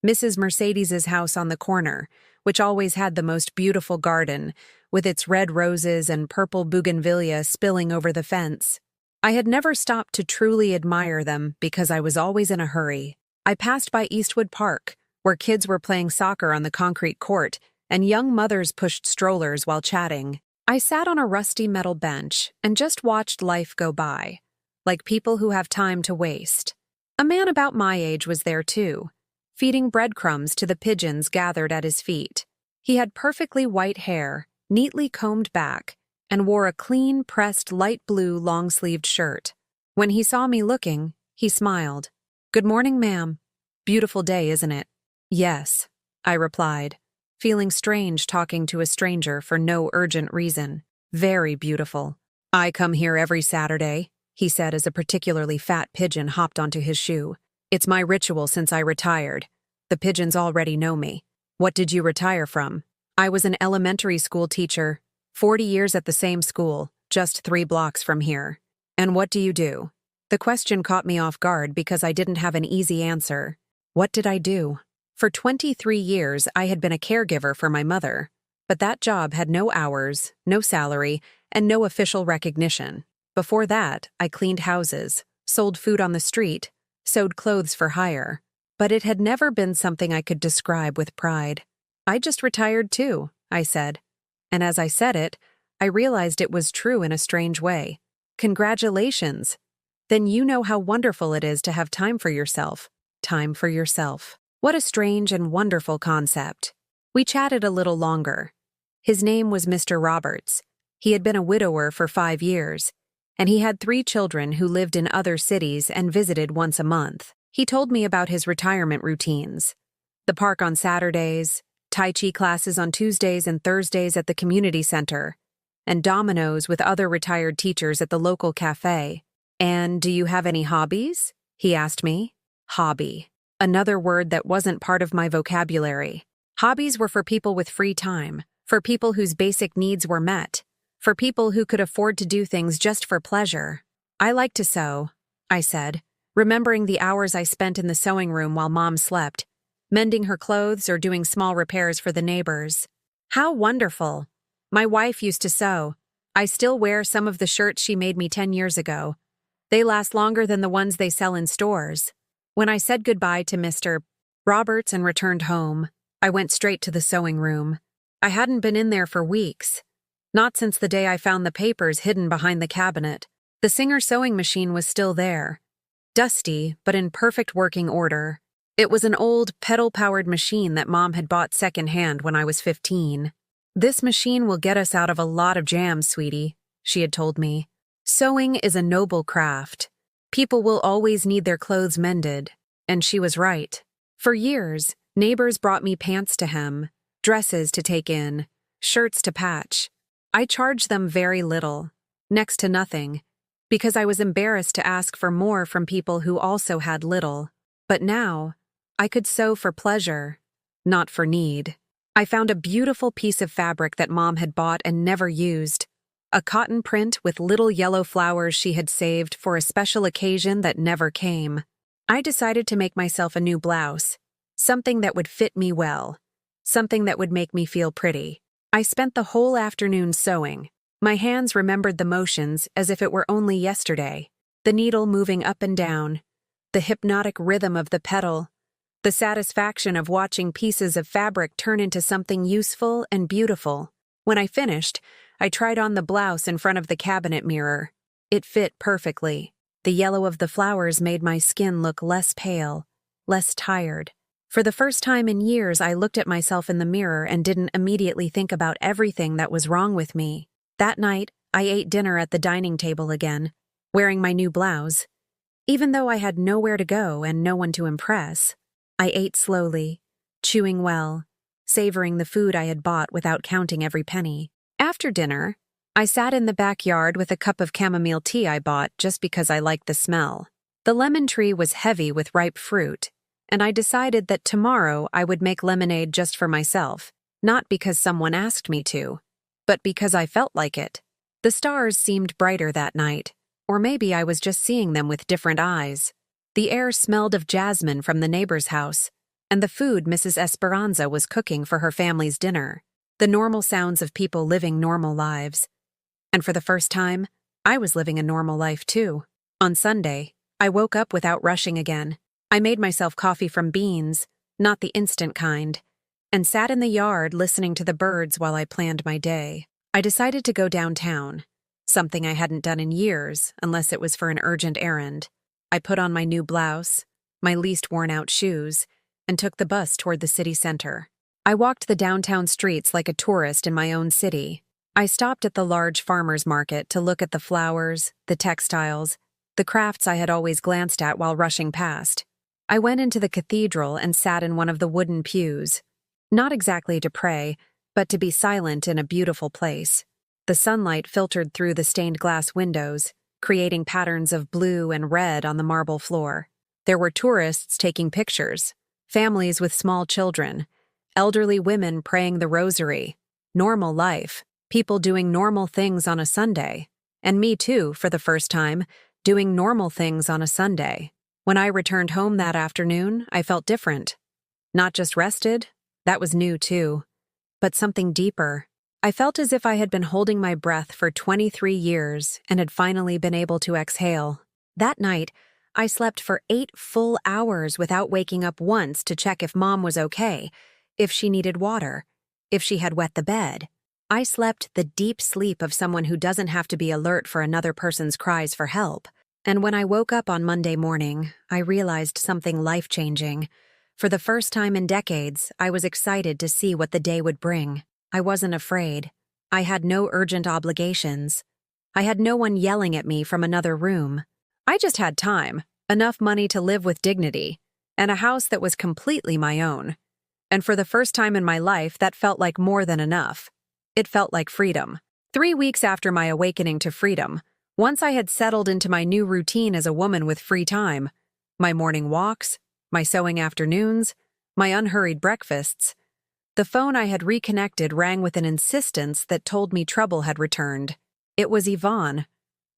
Mrs. Mercedes's house on the corner, which always had the most beautiful garden, with its red roses and purple bougainvillea spilling over the fence. I had never stopped to truly admire them because I was always in a hurry. I passed by Eastwood Park, where kids were playing soccer on the concrete court, and young mothers pushed strollers while chatting. I sat on a rusty metal bench and just watched life go by, like people who have time to waste. A man about my age was there too, feeding breadcrumbs to the pigeons gathered at his feet. He had perfectly white hair, neatly combed back, and wore a clean, pressed light blue long-sleeved shirt. When he saw me looking, he smiled. "Good morning, ma'am. Beautiful day, isn't it?" "Yes," I replied, feeling strange talking to a stranger for no urgent reason. "Very beautiful. I come here every Saturday," he said as a particularly fat pigeon hopped onto his shoe. "It's my ritual since I retired. The pigeons already know me." "What did you retire from?" "I was an elementary school teacher, 40 years at the same school, just 3 blocks from here." "And what do you do?" The question caught me off guard because I didn't have an easy answer. What did I do? For 23 years, I had been a caregiver for my mother, but that job had no hours, no salary, and no official recognition. Before that, I cleaned houses, sold food on the street, sewed clothes for hire, but it had never been something I could describe with pride. "I just retired too," I said. And as I said it, I realized it was true in a strange way. "Congratulations! Then you know how wonderful it is to have time for yourself." Time for yourself. What a strange and wonderful concept. We chatted a little longer. His name was Mr. Roberts. He had been a widower for 5 years, and he had 3 children who lived in other cities and visited once a month. He told me about his retirement routines. The park on Saturdays, Tai Chi classes on Tuesdays and Thursdays at the community center, and dominoes with other retired teachers at the local cafe. "And do you have any hobbies?" he asked me. Hobby. Another word that wasn't part of my vocabulary. Hobbies were for people with free time, for people whose basic needs were met, for people who could afford to do things just for pleasure. "I like to sew," I said, remembering the hours I spent in the sewing room while Mom slept, mending her clothes or doing small repairs for the neighbors. "How wonderful. My wife used to sew. I still wear some of the shirts she made me 10 years ago. They last longer than the ones they sell in stores." When I said goodbye to Mr. Roberts and returned home, I went straight to the sewing room. I hadn't been in there for weeks. Not since the day I found the papers hidden behind the cabinet. The Singer sewing machine was still there, dusty but in perfect working order. It was an old, pedal-powered machine that Mom had bought secondhand when I was 15. "This machine will get us out of a lot of jams, sweetie," she had told me. "Sewing is a noble craft. People will always need their clothes mended," and she was right. For years, neighbors brought me pants to hem, dresses to take in, shirts to patch. I charged them very little, next to nothing, because I was embarrassed to ask for more from people who also had little. But now, I could sew for pleasure, not for need. I found a beautiful piece of fabric that Mom had bought and never used. A cotton print with little yellow flowers she had saved for a special occasion that never came. I decided to make myself a new blouse, something that would fit me well, something that would make me feel pretty. I spent the whole afternoon sewing. My hands remembered the motions as if it were only yesterday. The needle moving up and down, the hypnotic rhythm of the pedal, the satisfaction of watching pieces of fabric turn into something useful and beautiful. When I finished, I tried on the blouse in front of the cabinet mirror. It fit perfectly. The yellow of the flowers made my skin look less pale, less tired. For the first time in years, I looked at myself in the mirror and didn't immediately think about everything that was wrong with me. That night, I ate dinner at the dining table again, wearing my new blouse. Even though I had nowhere to go and no one to impress, I ate slowly, chewing well, savoring the food I had bought without counting every penny. After dinner, I sat in the backyard with a cup of chamomile tea I bought just because I liked the smell. The lemon tree was heavy with ripe fruit, and I decided that tomorrow I would make lemonade just for myself, not because someone asked me to, but because I felt like it. The stars seemed brighter that night, or maybe I was just seeing them with different eyes. The air smelled of jasmine from the neighbor's house, and the food Mrs. Esperanza was cooking for her family's dinner. The normal sounds of people living normal lives. And for the first time, I was living a normal life too. On Sunday, I woke up without rushing again. I made myself coffee from beans, not the instant kind, and sat in the yard listening to the birds while I planned my day. I decided to go downtown, something I hadn't done in years unless it was for an urgent errand. I put on my new blouse, my least worn-out shoes, and took the bus toward the city center. I walked the downtown streets like a tourist in my own city. I stopped at the large farmers market to look at the flowers, the textiles, the crafts I had always glanced at while rushing past. I went into the cathedral and sat in one of the wooden pews, not exactly to pray, but to be silent in a beautiful place. The sunlight filtered through the stained glass windows, creating patterns of blue and red on the marble floor. There were tourists taking pictures, families with small children, elderly women praying the rosary, normal life, people doing normal things on a Sunday, and me too, for the first time, doing normal things on a Sunday. When I returned home that afternoon, I felt different. Not just rested, that was new too, but something deeper. I felt as if I had been holding my breath for 23 years and had finally been able to exhale. That night, I slept for 8 full hours without waking up once to check if Mom was okay, if she needed water, if she had wet the bed. I slept the deep sleep of someone who doesn't have to be alert for another person's cries for help. And when I woke up on Monday morning, I realized something life-changing. For the first time in decades, I was excited to see what the day would bring. I wasn't afraid. I had no urgent obligations. I had no one yelling at me from another room. I just had time, enough money to live with dignity, and a house that was completely my own. And for the first time in my life, that felt like more than enough. It felt like freedom. 3 weeks after my awakening to freedom, once I had settled into my new routine as a woman with free time, my morning walks, my sewing afternoons, my unhurried breakfasts, the phone I had reconnected rang with an insistence that told me trouble had returned. It was Yvonne,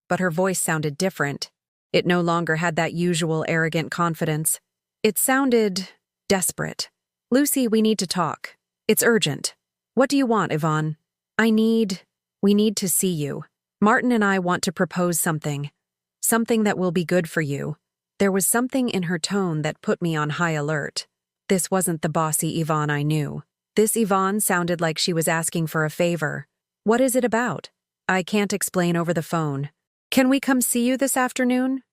but her voice sounded different. It no longer had that usual arrogant confidence. It sounded desperate. "Lucy, we need to talk. It's urgent. What do you want, Yvonne?" We need to see you. Martin and I want to propose something that will be good for you." There was something in her tone that put me on high alert. This wasn't the bossy Yvonne I knew. This Yvonne sounded like she was asking for a favor. "What is it about?" "I can't explain over the phone." "Can we come see you this afternoon?"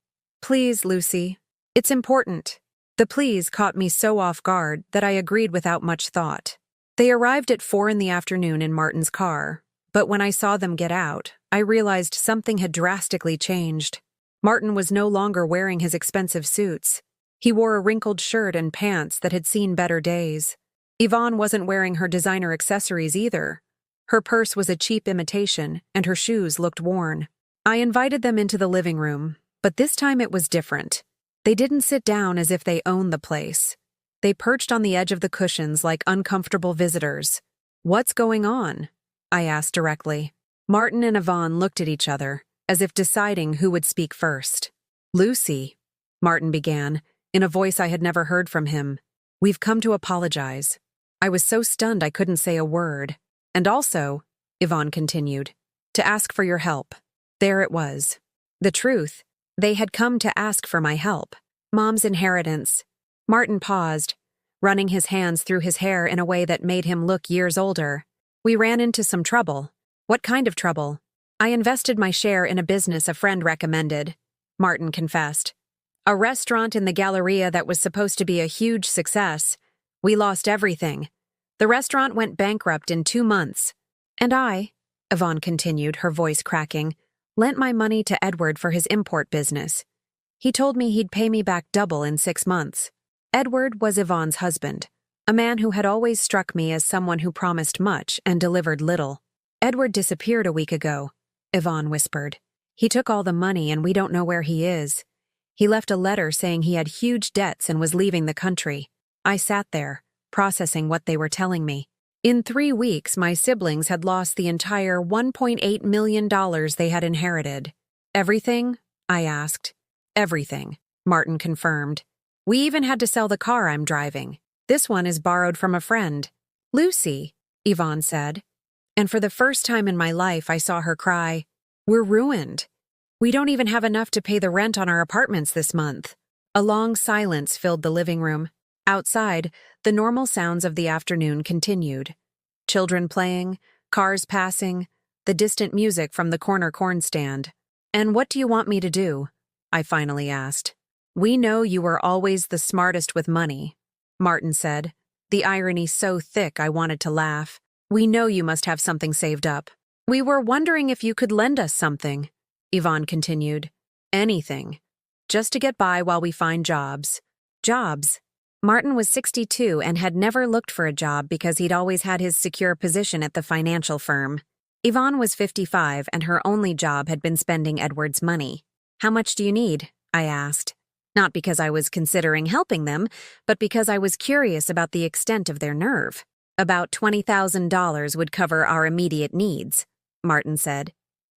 "Please, Lucy. It's important." The please caught me so off guard that I agreed without much thought. They arrived at 4 in the afternoon in Martin's car, but when I saw them get out, I realized something had drastically changed. Martin was no longer wearing his expensive suits. He wore a wrinkled shirt and pants that had seen better days. Yvonne wasn't wearing her designer accessories either. Her purse was a cheap imitation, and her shoes looked worn. I invited them into the living room, but this time it was different. They didn't sit down as if they owned the place. They perched on the edge of the cushions like uncomfortable visitors. "What's going on?" I asked directly. Martin and Yvonne looked at each other, as if deciding who would speak first. "Lucy," Martin began, in a voice I had never heard from him, "we've come to apologize." I was so stunned I couldn't say a word. "And also," Yvonne continued, "to ask for your help." There it was. The truth. They had come to ask for my help. Mom's inheritance. Martin paused, running his hands through his hair in a way that made him look years older. "We ran into some trouble." "What kind of trouble?" "I invested my share in a business a friend recommended," Martin confessed. "A restaurant in the Galleria that was supposed to be a huge success. We lost everything. The restaurant went bankrupt in 2 months. And I," Yvonne continued, her voice cracking, "lent my money to Edward for his import business. He told me he'd pay me back double in 6 months. Edward was Yvonne's husband, a man who had always struck me as someone who promised much and delivered little. Edward disappeared a week ago, Yvonne whispered. He took all the money and we don't know where he is. He left a letter saying he had huge debts and was leaving the country. I sat there, processing what they were telling me. In 3 weeks, my siblings had lost the entire $1.8 million they had inherited. Everything? I asked. Everything, Martin confirmed. We even had to sell the car I'm driving. This one is borrowed from a friend. Lucy, Yvonne said. And for the first time in my life, I saw her cry. We're ruined. We don't even have enough to pay the rent on our apartments this month. A long silence filled the living room. Outside, the normal sounds of the afternoon continued. Children playing, cars passing, the distant music from the corner corn stand. And what do you want me to do? I finally asked. We know you were always the smartest with money, Martin said, the irony so thick I wanted to laugh. We know you must have something saved up. We were wondering if you could lend us something, Yvonne continued. Anything. Just to get by while we find jobs. Jobs. Martin was 62 and had never looked for a job because he'd always had his secure position at the financial firm. Yvonne was 55 and her only job had been spending Edward's money. How much do you need? I asked. Not because I was considering helping them, but because I was curious about the extent of their nerve. About $20,000 would cover our immediate needs, Martin said.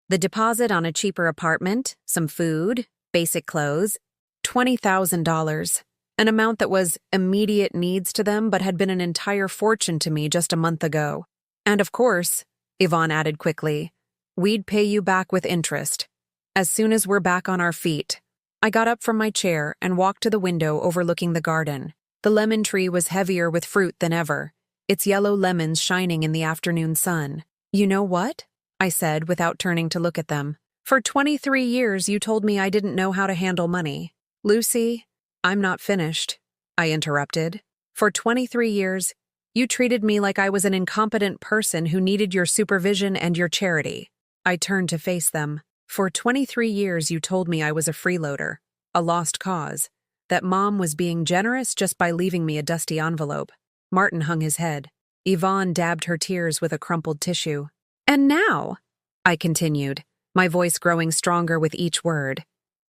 The deposit on a cheaper apartment, some food, basic clothes. $20,000. An amount that was immediate needs to them but had been an entire fortune to me just a month ago. And of course, Yvonne added quickly, we'd pay you back with interest. As soon as we're back on our feet. I got up from my chair and walked to the window overlooking the garden. The lemon tree was heavier with fruit than ever, its yellow lemons shining in the afternoon sun. You know what? I said without turning to look at them. For 23 years you told me I didn't know how to handle money. Lucy, I'm not finished, I interrupted. For 23 years, you treated me like I was an incompetent person who needed your supervision and your charity. I turned to face them. For 23 years you told me I was a freeloader, a lost cause, that Mom was being generous just by leaving me a dusty envelope. Martin hung his head. Yvonne dabbed her tears with a crumpled tissue. And now, I continued, my voice growing stronger with each word,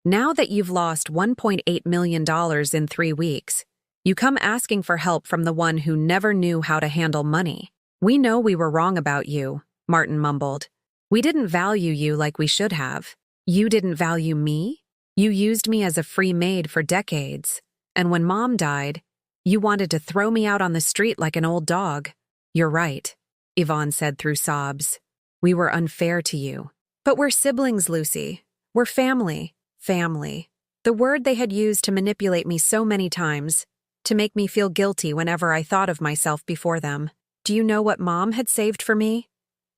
now that you've lost $1.8 million in 3 weeks, you come asking for help from the one who never knew how to handle money. We know we were wrong about you, Martin mumbled. We didn't value you like we should have. You didn't value me? You used me as a free maid for decades. And when Mom died, you wanted to throw me out on the street like an old dog. You're right, Yvonne said through sobs. We were unfair to you. But we're siblings, Lucy. We're family. Family. The word they had used to manipulate me so many times, to make me feel guilty whenever I thought of myself before them. Do you know what Mom had saved for me?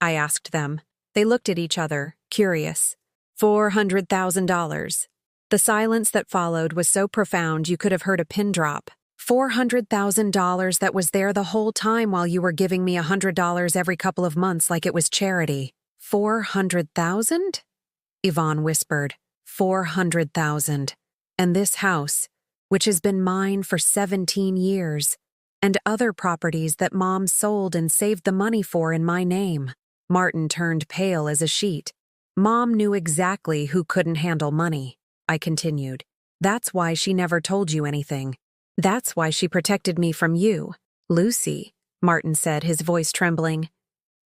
I asked them. They looked at each other, curious. $400,000. The silence that followed was so profound you could have heard a pin drop. $400,000 that was there the whole time while you were giving me $100 every couple of months like it was charity. 400,000? Yvonne whispered. 400,000. And this house, which has been mine for 17 years, and other properties that Mom sold and saved the money for in my name. Martin turned pale as a sheet. Mom knew exactly who couldn't handle money, I continued. That's why she never told you anything. That's why she protected me from you. Lucy, Martin said, his voice trembling.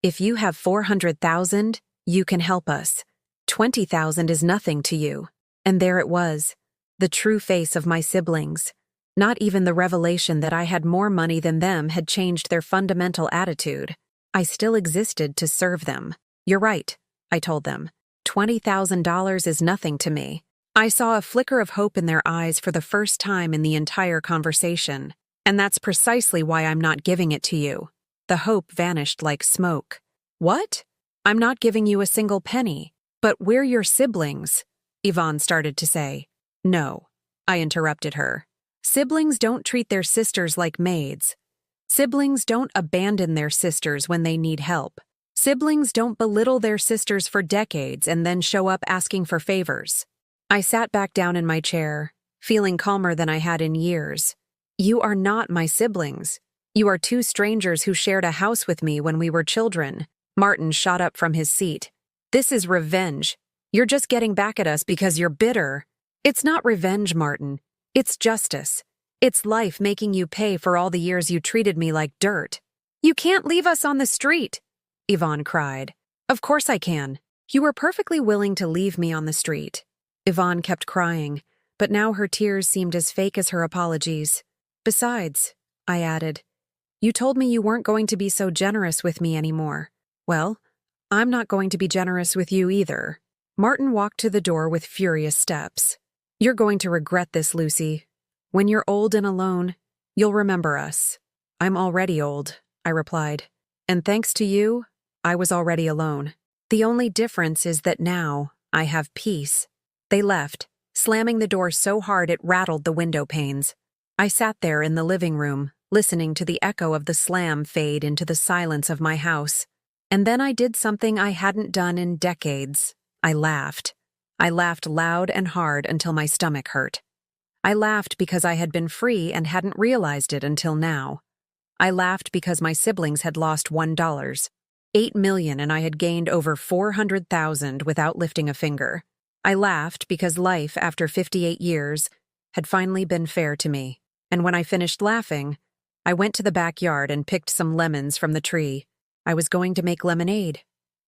If you have 400,000, you can help us. 20,000 is nothing to you. And there it was, the true face of my siblings. Not even the revelation that I had more money than them had changed their fundamental attitude. I still existed to serve them. You're right, I told them. $20,000 is nothing to me. I saw a flicker of hope in their eyes for the first time in the entire conversation, and that's precisely why I'm not giving it to you. The hope vanished like smoke. What? I'm not giving you a single penny. But we're your siblings, Yvonne started to say. No, I interrupted her. Siblings don't treat their sisters like maids. Siblings don't abandon their sisters when they need help. Siblings don't belittle their sisters for decades and then show up asking for favors. I sat back down in my chair, feeling calmer than I had in years. You are not my siblings. You are two strangers who shared a house with me when we were children. Martin shot up from his seat. This is revenge. You're just getting back at us because you're bitter. It's not revenge, Martin. It's justice. It's life making you pay for all the years you treated me like dirt. You can't leave us on the street, Yvonne cried. Of course I can. You were perfectly willing to leave me on the street. Yvonne kept crying, but now her tears seemed as fake as her apologies. Besides, I added, you told me you weren't going to be so generous with me anymore. Well, I'm not going to be generous with you either. Martin walked to the door with furious steps. You're going to regret this, Lucy. When you're old and alone, you'll remember us. I'm already old, I replied. And thanks to you, I was already alone. The only difference is that now I have peace. They left, slamming the door so hard it rattled the window panes. I sat there in the living room, listening to the echo of the slam fade into the silence of my house. And then I did something I hadn't done in decades. I laughed. I laughed loud and hard until my stomach hurt. I laughed because I had been free and hadn't realized it until now. I laughed because my siblings had lost $1, $8 million, and I had gained over 400,000 without lifting a finger. I laughed because life, after 58 years, had finally been fair to me. And when I finished laughing, I went to the backyard and picked some lemons from the tree. I was going to make lemonade.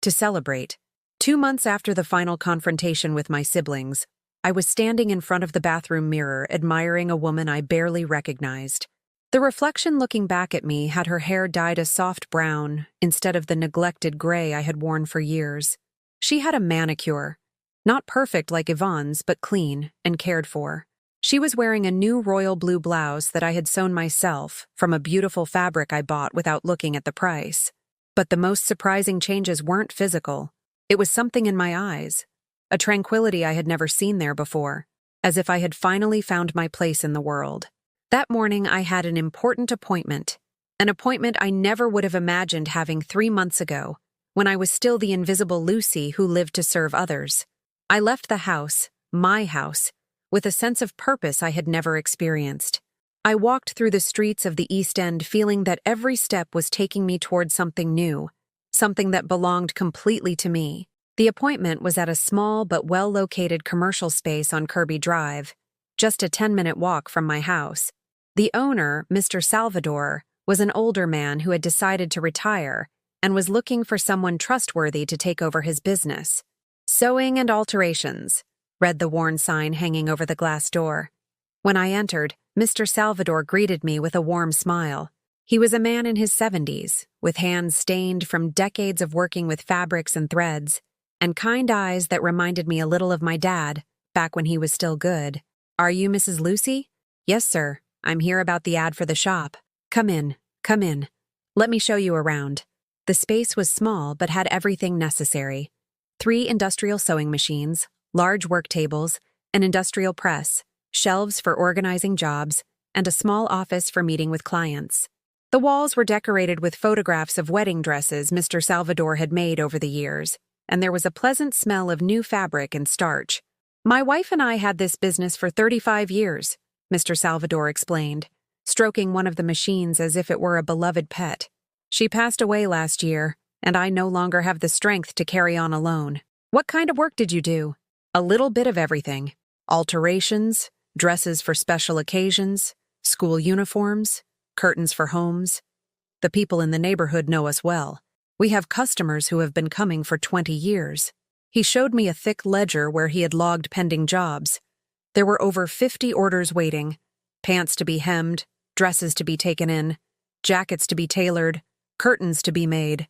To celebrate. 2 months after the final confrontation with my siblings, I was standing in front of the bathroom mirror admiring a woman I barely recognized. The reflection looking back at me had her hair dyed a soft brown instead of the neglected gray I had worn for years. She had a manicure. Not perfect like Yvonne's, but clean and cared for. She was wearing a new royal blue blouse that I had sewn myself from a beautiful fabric I bought without looking at the price. But the most surprising changes weren't physical. It was something in my eyes. A tranquility I had never seen there before, as if I had finally found my place in the world. That morning I had an important appointment, an appointment I never would have imagined having 3 months ago, when I was still the invisible Lucy who lived to serve others. I left the house, my house, with a sense of purpose I had never experienced. I walked through the streets of the East End feeling that every step was taking me toward something new, something that belonged completely to me. The appointment was at a small but well-located commercial space on Kirby Drive, just a 10-minute walk from my house. The owner, Mr. Salvador, was an older man who had decided to retire and was looking for someone trustworthy to take over his business. Sewing and alterations, read the worn sign hanging over the glass door. When I entered, Mr. Salvador greeted me with a warm smile. He was a man in his 70s, with hands stained from decades of working with fabrics and threads, and kind eyes that reminded me a little of my dad, back when he was still good. Are you Mrs. Lucy? Yes, sir. I'm here about the ad for the shop. Come in, come in. Let me show you around. The space was small but had everything necessary. 3 industrial sewing machines, large work tables, an industrial press, shelves for organizing jobs, and a small office for meeting with clients. The walls were decorated with photographs of wedding dresses Mr. Salvador had made over the years, and there was a pleasant smell of new fabric and starch. My wife and I had this business for 35 years, Mr. Salvador explained, stroking one of the machines as if it were a beloved pet. She passed away last year, and I no longer have the strength to carry on alone. What kind of work did you do? A little bit of everything. Alterations, dresses for special occasions, school uniforms, curtains for homes. The people in the neighborhood know us well. We have customers who have been coming for 20 years. He showed me a thick ledger where he had logged pending jobs. There were over 50 orders waiting, pants to be hemmed, dresses to be taken in, jackets to be tailored, curtains to be made.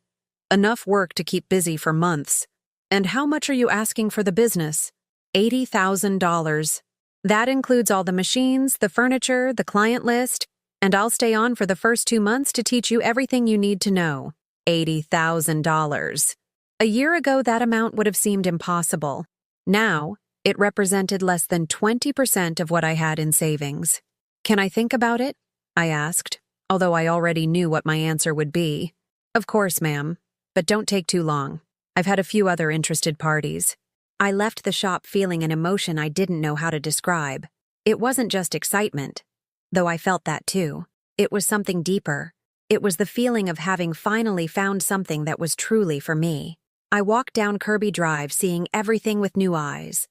Enough work to keep busy for months. And how much are you asking for the business? $80,000. That includes all the machines, the furniture, the client list, and I'll stay on for the first 2 months to teach you everything you need to know. $80,000. A year ago, that amount would have seemed impossible. Now, it represented less than 20% of what I had in savings. Can I think about it? I asked, although I already knew what my answer would be. Of course, ma'am, but don't take too long. I've had a few other interested parties. I left the shop feeling an emotion I didn't know how to describe. It wasn't just excitement, though I felt that too. It was something deeper. It was the feeling of having finally found something that was truly for me. I walked down Kirby Drive seeing everything with new eyes.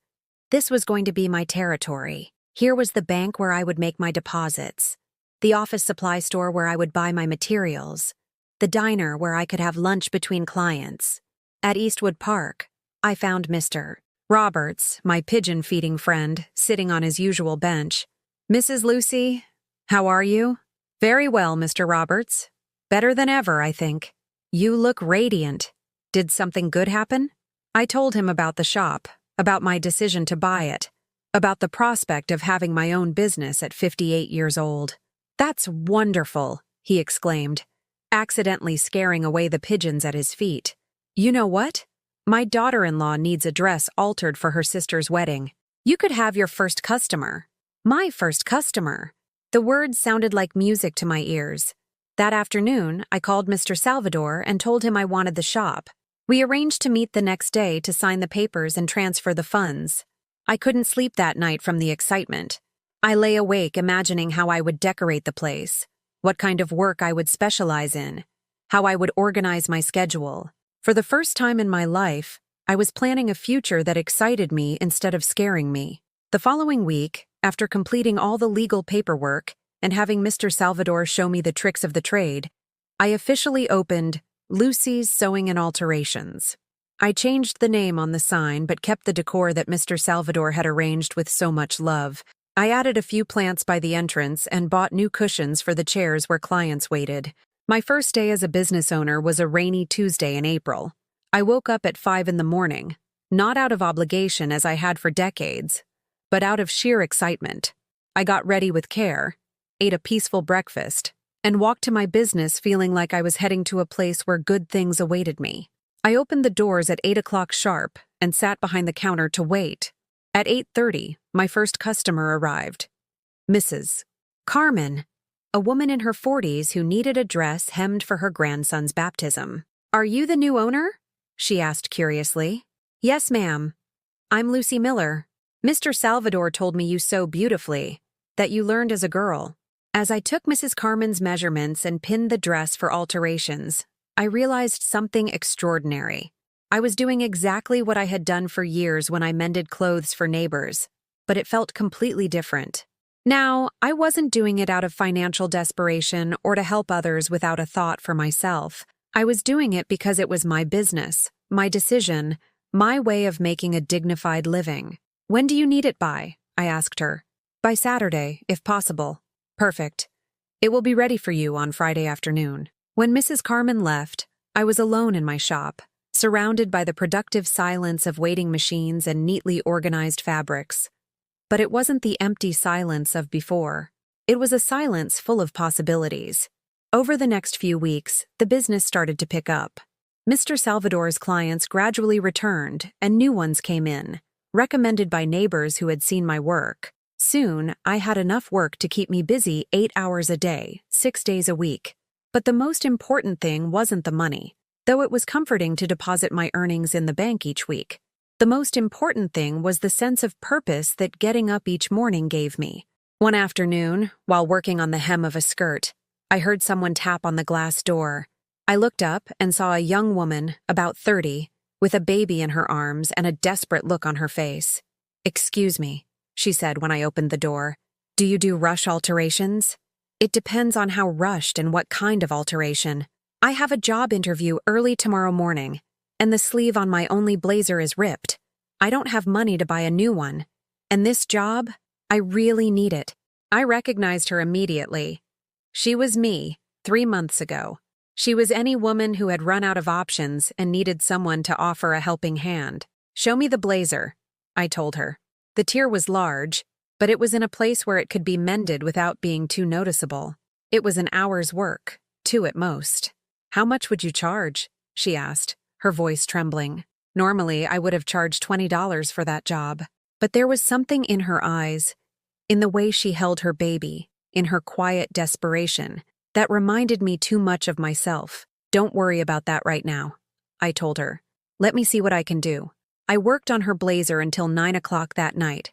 This was going to be my territory. Here was the bank where I would make my deposits, the office supply store where I would buy my materials, the diner where I could have lunch between clients. At Eastwood Park, I found Mr. Roberts, my pigeon-feeding friend, sitting on his usual bench. "Mrs. Lucy, how are you?" "Very well, Mr. Roberts. Better than ever, I think. You look radiant. Did something good happen?" I told him about the shop, about my decision to buy it, about the prospect of having my own business at 58 years old. "That's wonderful," he exclaimed, accidentally scaring away the pigeons at his feet. "You know what? My daughter-in-law needs a dress altered for her sister's wedding. You could have your first customer." My first customer. The words sounded like music to my ears. That afternoon, I called Mr. Salvador and told him I wanted the shop. We arranged to meet the next day to sign the papers and transfer the funds. I couldn't sleep that night from the excitement. I lay awake imagining how I would decorate the place, what kind of work I would specialize in, how I would organize my schedule. For the first time in my life, I was planning a future that excited me instead of scaring me. The following week, after completing all the legal paperwork and having Mr. Salvador show me the tricks of the trade, I officially opened Lucy's Sewing and Alterations. I changed the name on the sign but kept the decor that Mr. Salvador had arranged with so much love. I added a few plants by the entrance and bought new cushions for the chairs where clients waited. My first day as a business owner was a rainy Tuesday in April. I woke up at 5 in the morning, not out of obligation as I had for decades, but out of sheer excitement. I got ready with care, ate a peaceful breakfast, and walked to my business feeling like I was heading to a place where good things awaited me. I opened the doors at 8 o'clock sharp and sat behind the counter to wait. At 8:30, my first customer arrived. Mrs. Carmen, a woman in her 40s who needed a dress hemmed for her grandson's baptism. "Are you the new owner?" she asked curiously. "Yes, ma'am. I'm Lucy Miller. Mr. Salvador told me you sew beautifully, that you learned as a girl." As I took Mrs. Carmen's measurements and pinned the dress for alterations, I realized something extraordinary. I was doing exactly what I had done for years when I mended clothes for neighbors, but it felt completely different. Now, I wasn't doing it out of financial desperation or to help others without a thought for myself. I was doing it because it was my business, my decision, my way of making a dignified living. "When do you need it by?" I asked her. "By Saturday, if possible." "Perfect. It will be ready for you on Friday afternoon." When Mrs. Carmen left, I was alone in my shop, surrounded by the productive silence of waiting machines and neatly organized fabrics. But it wasn't the empty silence of before. It was a silence full of possibilities. Over the next few weeks, the business started to pick up. Mr. Salvador's clients gradually returned, and new ones came in, recommended by neighbors who had seen my work. Soon, I had enough work to keep me busy 8 hours a day, 6 days a week. But the most important thing wasn't the money, though it was comforting to deposit my earnings in the bank each week. The most important thing was the sense of purpose that getting up each morning gave me. One afternoon, while working on the hem of a skirt, I heard someone tap on the glass door. I looked up and saw a young woman, about 30, with a baby in her arms and a desperate look on her face. "Excuse me," she said when I opened the door. "Do you do rush alterations?" "It depends on how rushed and what kind of alteration. I have a job interview early tomorrow morning, and the sleeve on my only blazer is ripped. I don't have money to buy a new one. And this job, I really need it." I recognized her immediately. She was me, 3 months ago. She was any woman who had run out of options and needed someone to offer a helping hand. "Show me the blazer," I told her. The tear was large, but it was in a place where it could be mended without being too noticeable. It was an hour's work, 2 at most. "How much would you charge?" she asked, her voice trembling. Normally, I would have charged $20 for that job. But there was something in her eyes, in the way she held her baby, in her quiet desperation, that reminded me too much of myself. "Don't worry about that right now," I told her. "Let me see what I can do." I worked on her blazer until 9 o'clock that night,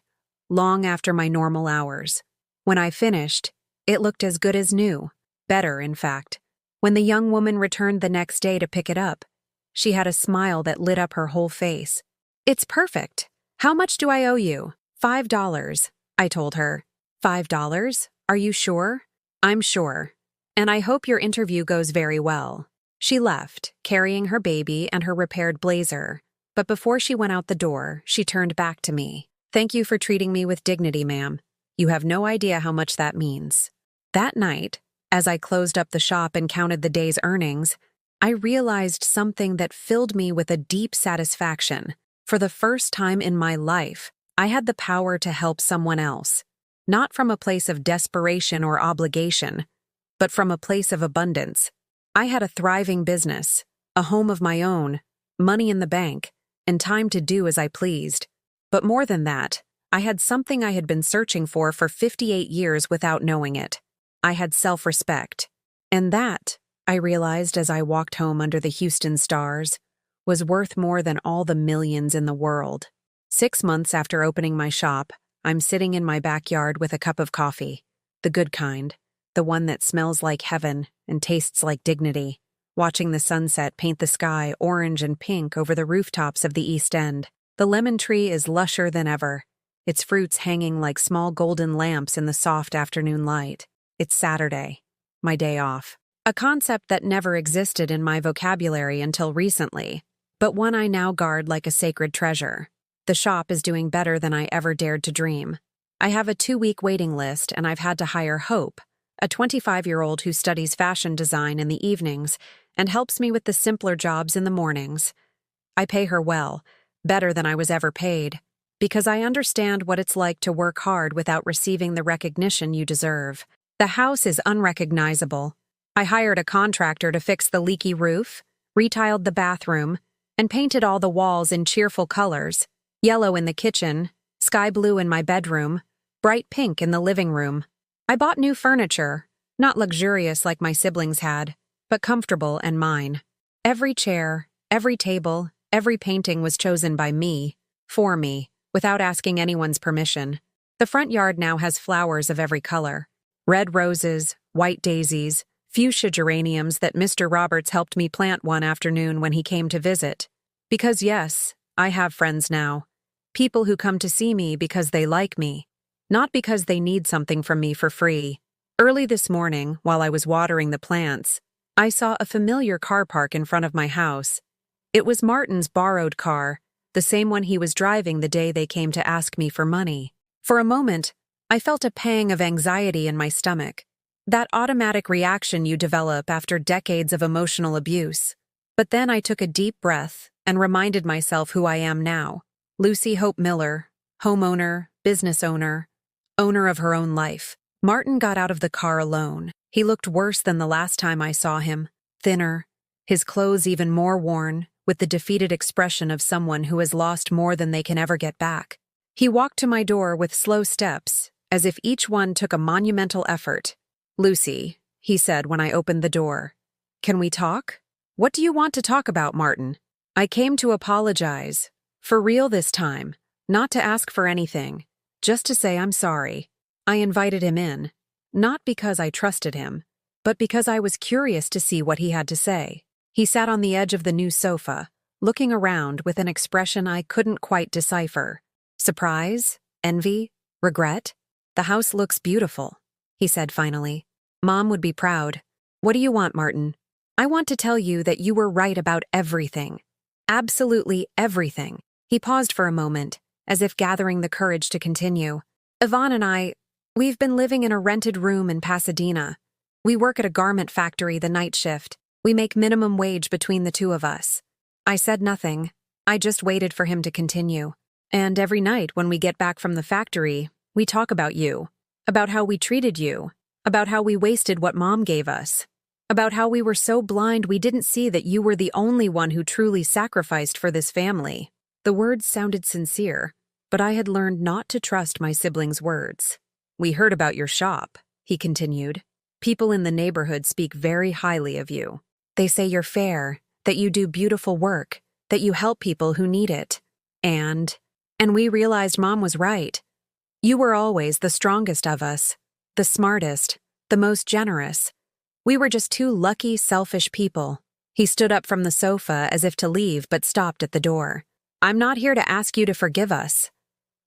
long after my normal hours. When I finished, it looked as good as new. Better, in fact. When the young woman returned the next day to pick it up, she had a smile that lit up her whole face. "It's perfect. How much do I owe you?" $5, I told her. $5? Are you sure? I'm sure. And I hope your interview goes very well. She left, carrying her baby and her repaired blazer. But before she went out the door, she turned back to me. "Thank you for treating me with dignity, ma'am. You have no idea how much that means." That night, as I closed up the shop and counted the day's earnings, I realized something that filled me with a deep satisfaction. For the first time in my life, I had the power to help someone else. Not from a place of desperation or obligation, but from a place of abundance. I had a thriving business, a home of my own, money in the bank, and time to do as I pleased. But more than that, I had something I had been searching for 58 years without knowing it. I had self-respect. And that, I realized as I walked home under the Houston stars, was worth more than all the millions in the world. 6 months after opening my shop, I'm sitting in my backyard with a cup of coffee, the good kind, the one that smells like heaven and tastes like dignity, watching the sunset paint the sky orange and pink over the rooftops of the East End. The lemon tree is lusher than ever, its fruits hanging like small golden lamps in the soft afternoon light. It's Saturday, my day off. A concept that never existed in my vocabulary until recently, but one I now guard like a sacred treasure. The shop is doing better than I ever dared to dream. I have a 2-week waiting list, and I've had to hire Hope, a 25-year-old who studies fashion design in the evenings and helps me with the simpler jobs in the mornings. I pay her well, better than I was ever paid, because I understand what it's like to work hard without receiving the recognition you deserve. The house is unrecognizable. I hired a contractor to fix the leaky roof, retiled the bathroom, and painted all the walls in cheerful colors: yellow in the kitchen, sky blue in my bedroom, bright pink in the living room. I bought new furniture, not luxurious like my siblings had, but comfortable and mine. Every chair, every table, every painting was chosen by me, for me, without asking anyone's permission. The front yard now has flowers of every color: red roses, white daisies, fuchsia geraniums that Mr. Roberts helped me plant one afternoon when he came to visit. Because yes, I have friends now. People who come to see me because they like me, not because they need something from me for free. Early this morning, while I was watering the plants, I saw a familiar car park in front of my house. It was Martin's borrowed car, the same one he was driving the day they came to ask me for money. For a moment, I felt a pang of anxiety in my stomach, that automatic reaction you develop after decades of emotional abuse. But then I took a deep breath and reminded myself who I am now. Lucy Hope Miller, homeowner, business owner, owner of her own life. Martin got out of the car alone. He looked worse than the last time I saw him, thinner, his clothes even more worn, with the defeated expression of someone who has lost more than they can ever get back. He walked to my door with slow steps, as if each one took a monumental effort. "Lucy," he said when I opened the door. "Can we talk?" "What do you want to talk about, Martin?" "I came to apologize. For real this time. Not to ask for anything. Just to say I'm sorry." I invited him in. Not because I trusted him, but because I was curious to see what he had to say. He sat on the edge of the new sofa, looking around with an expression I couldn't quite decipher. Surprise? Envy? Regret? "The house looks beautiful," he said finally. "Mom would be proud." "What do you want, Martin?" "I want to tell you that you were right about everything. Absolutely everything." He paused for a moment, as if gathering the courage to continue. "Yvonne and we've been living in a rented room in Pasadena. We work at a garment factory the night shift. We make minimum wage between the two of us." I said nothing. I just waited for him to continue. "And every night when we get back from the factory, we talk about you. About how we treated you. About how we wasted what Mom gave us. About how we were so blind we didn't see that you were the only one who truly sacrificed for this family." The words sounded sincere, but I had learned not to trust my siblings' words. "We heard about your shop," he continued. "People in the neighborhood speak very highly of you. They say you're fair, that you do beautiful work, that you help people who need it." And we realized Mom was right. You were always the strongest of us, the smartest, the most generous. We were just two lucky, selfish people. He stood up from the sofa as if to leave but stopped at the door. I'm not here to ask you to forgive us.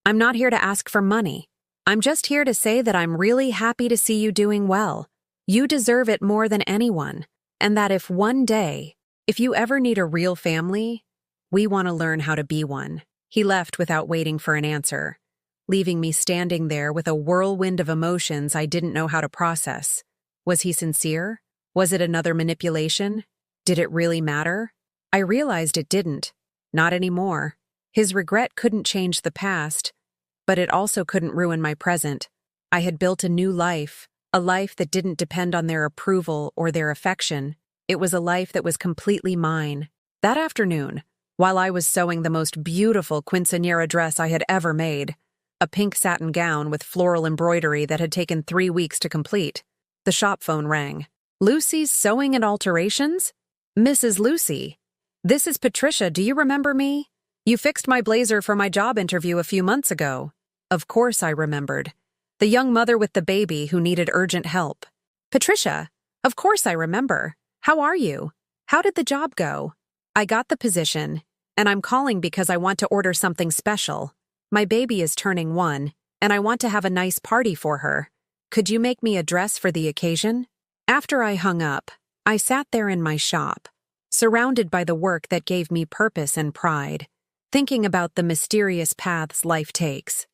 I'm not here to ask for money. I'm just here to say that I'm really happy to see you doing well. You deserve it more than anyone. And that if one day, if you ever need a real family, we want to learn how to be one. He left without waiting for an answer, leaving me standing there with a whirlwind of emotions I didn't know how to process. Was he sincere? Was it another manipulation? Did it really matter? I realized it didn't. Not anymore. His regret couldn't change the past, but it also couldn't ruin my present. I had built a new life, a life that didn't depend on their approval or their affection. It was a life that was completely mine. That afternoon, while I was sewing the most beautiful quinceañera dress I had ever made, a pink satin gown with floral embroidery that had taken 3 weeks to complete, the shop phone rang. Lucy's Sewing and Alterations? Mrs. Lucy. This is Patricia, do you remember me? You fixed my blazer for my job interview a few months ago. Of course I remembered. The young mother with the baby who needed urgent help. Patricia, of course I remember. How are you? How did the job go? I got the position, and I'm calling because I want to order something special. My baby is turning 1, and I want to have a nice party for her. Could you make me a dress for the occasion? After I hung up, I sat there in my shop, surrounded by the work that gave me purpose and pride, thinking about the mysterious paths life takes.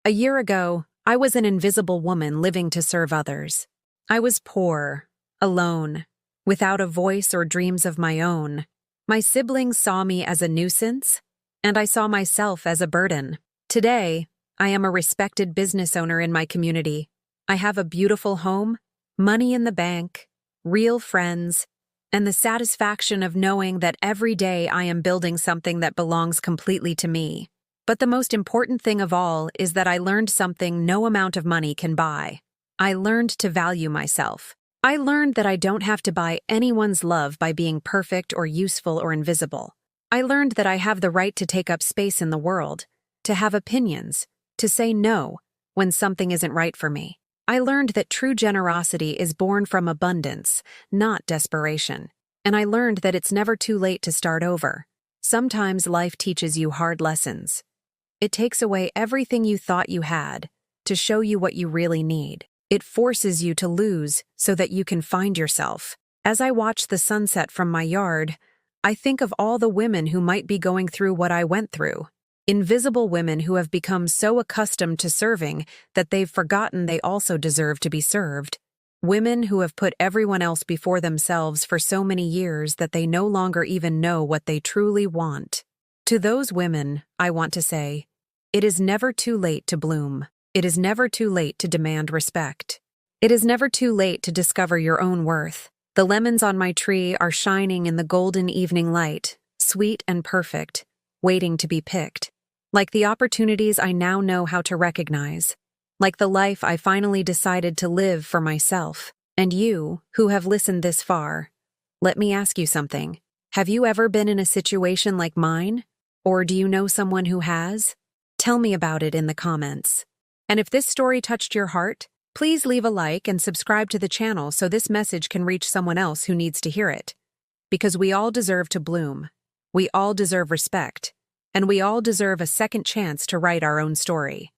A year ago, I was an invisible woman living to serve others. I was poor, alone, without a voice or dreams of my own. My siblings saw me as a nuisance, and I saw myself as a burden. Today, I am a respected business owner in my community. I have a beautiful home, money in the bank, real friends, and the satisfaction of knowing that every day I am building something that belongs completely to me. But the most important thing of all is that I learned something no amount of money can buy. I learned to value myself. I learned that I don't have to buy anyone's love by being perfect or useful or invisible. I learned that I have the right to take up space in the world, to have opinions, to say no when something isn't right for me. I learned that true generosity is born from abundance, not desperation. And I learned that it's never too late to start over. Sometimes life teaches you hard lessons. It takes away everything you thought you had to show you what you really need. It forces you to lose so that you can find yourself. As I watch the sunset from my yard, I think of all the women who might be going through what I went through. Invisible women who have become so accustomed to serving that they've forgotten they also deserve to be served. Women who have put everyone else before themselves for so many years that they no longer even know what they truly want. To those women, I want to say, it is never too late to bloom. It is never too late to demand respect. It is never too late to discover your own worth. The lemons on my tree are shining in the golden evening light, sweet and perfect, waiting to be picked. Like the opportunities I now know how to recognize. Like the life I finally decided to live for myself. And you, who have listened this far, let me ask you something. Have you ever been in a situation like mine? Or do you know someone who has? Tell me about it in the comments. And if this story touched your heart, please leave a like and subscribe to the channel so this message can reach someone else who needs to hear it. Because we all deserve to bloom. We all deserve respect. And we all deserve a second chance to write our own story.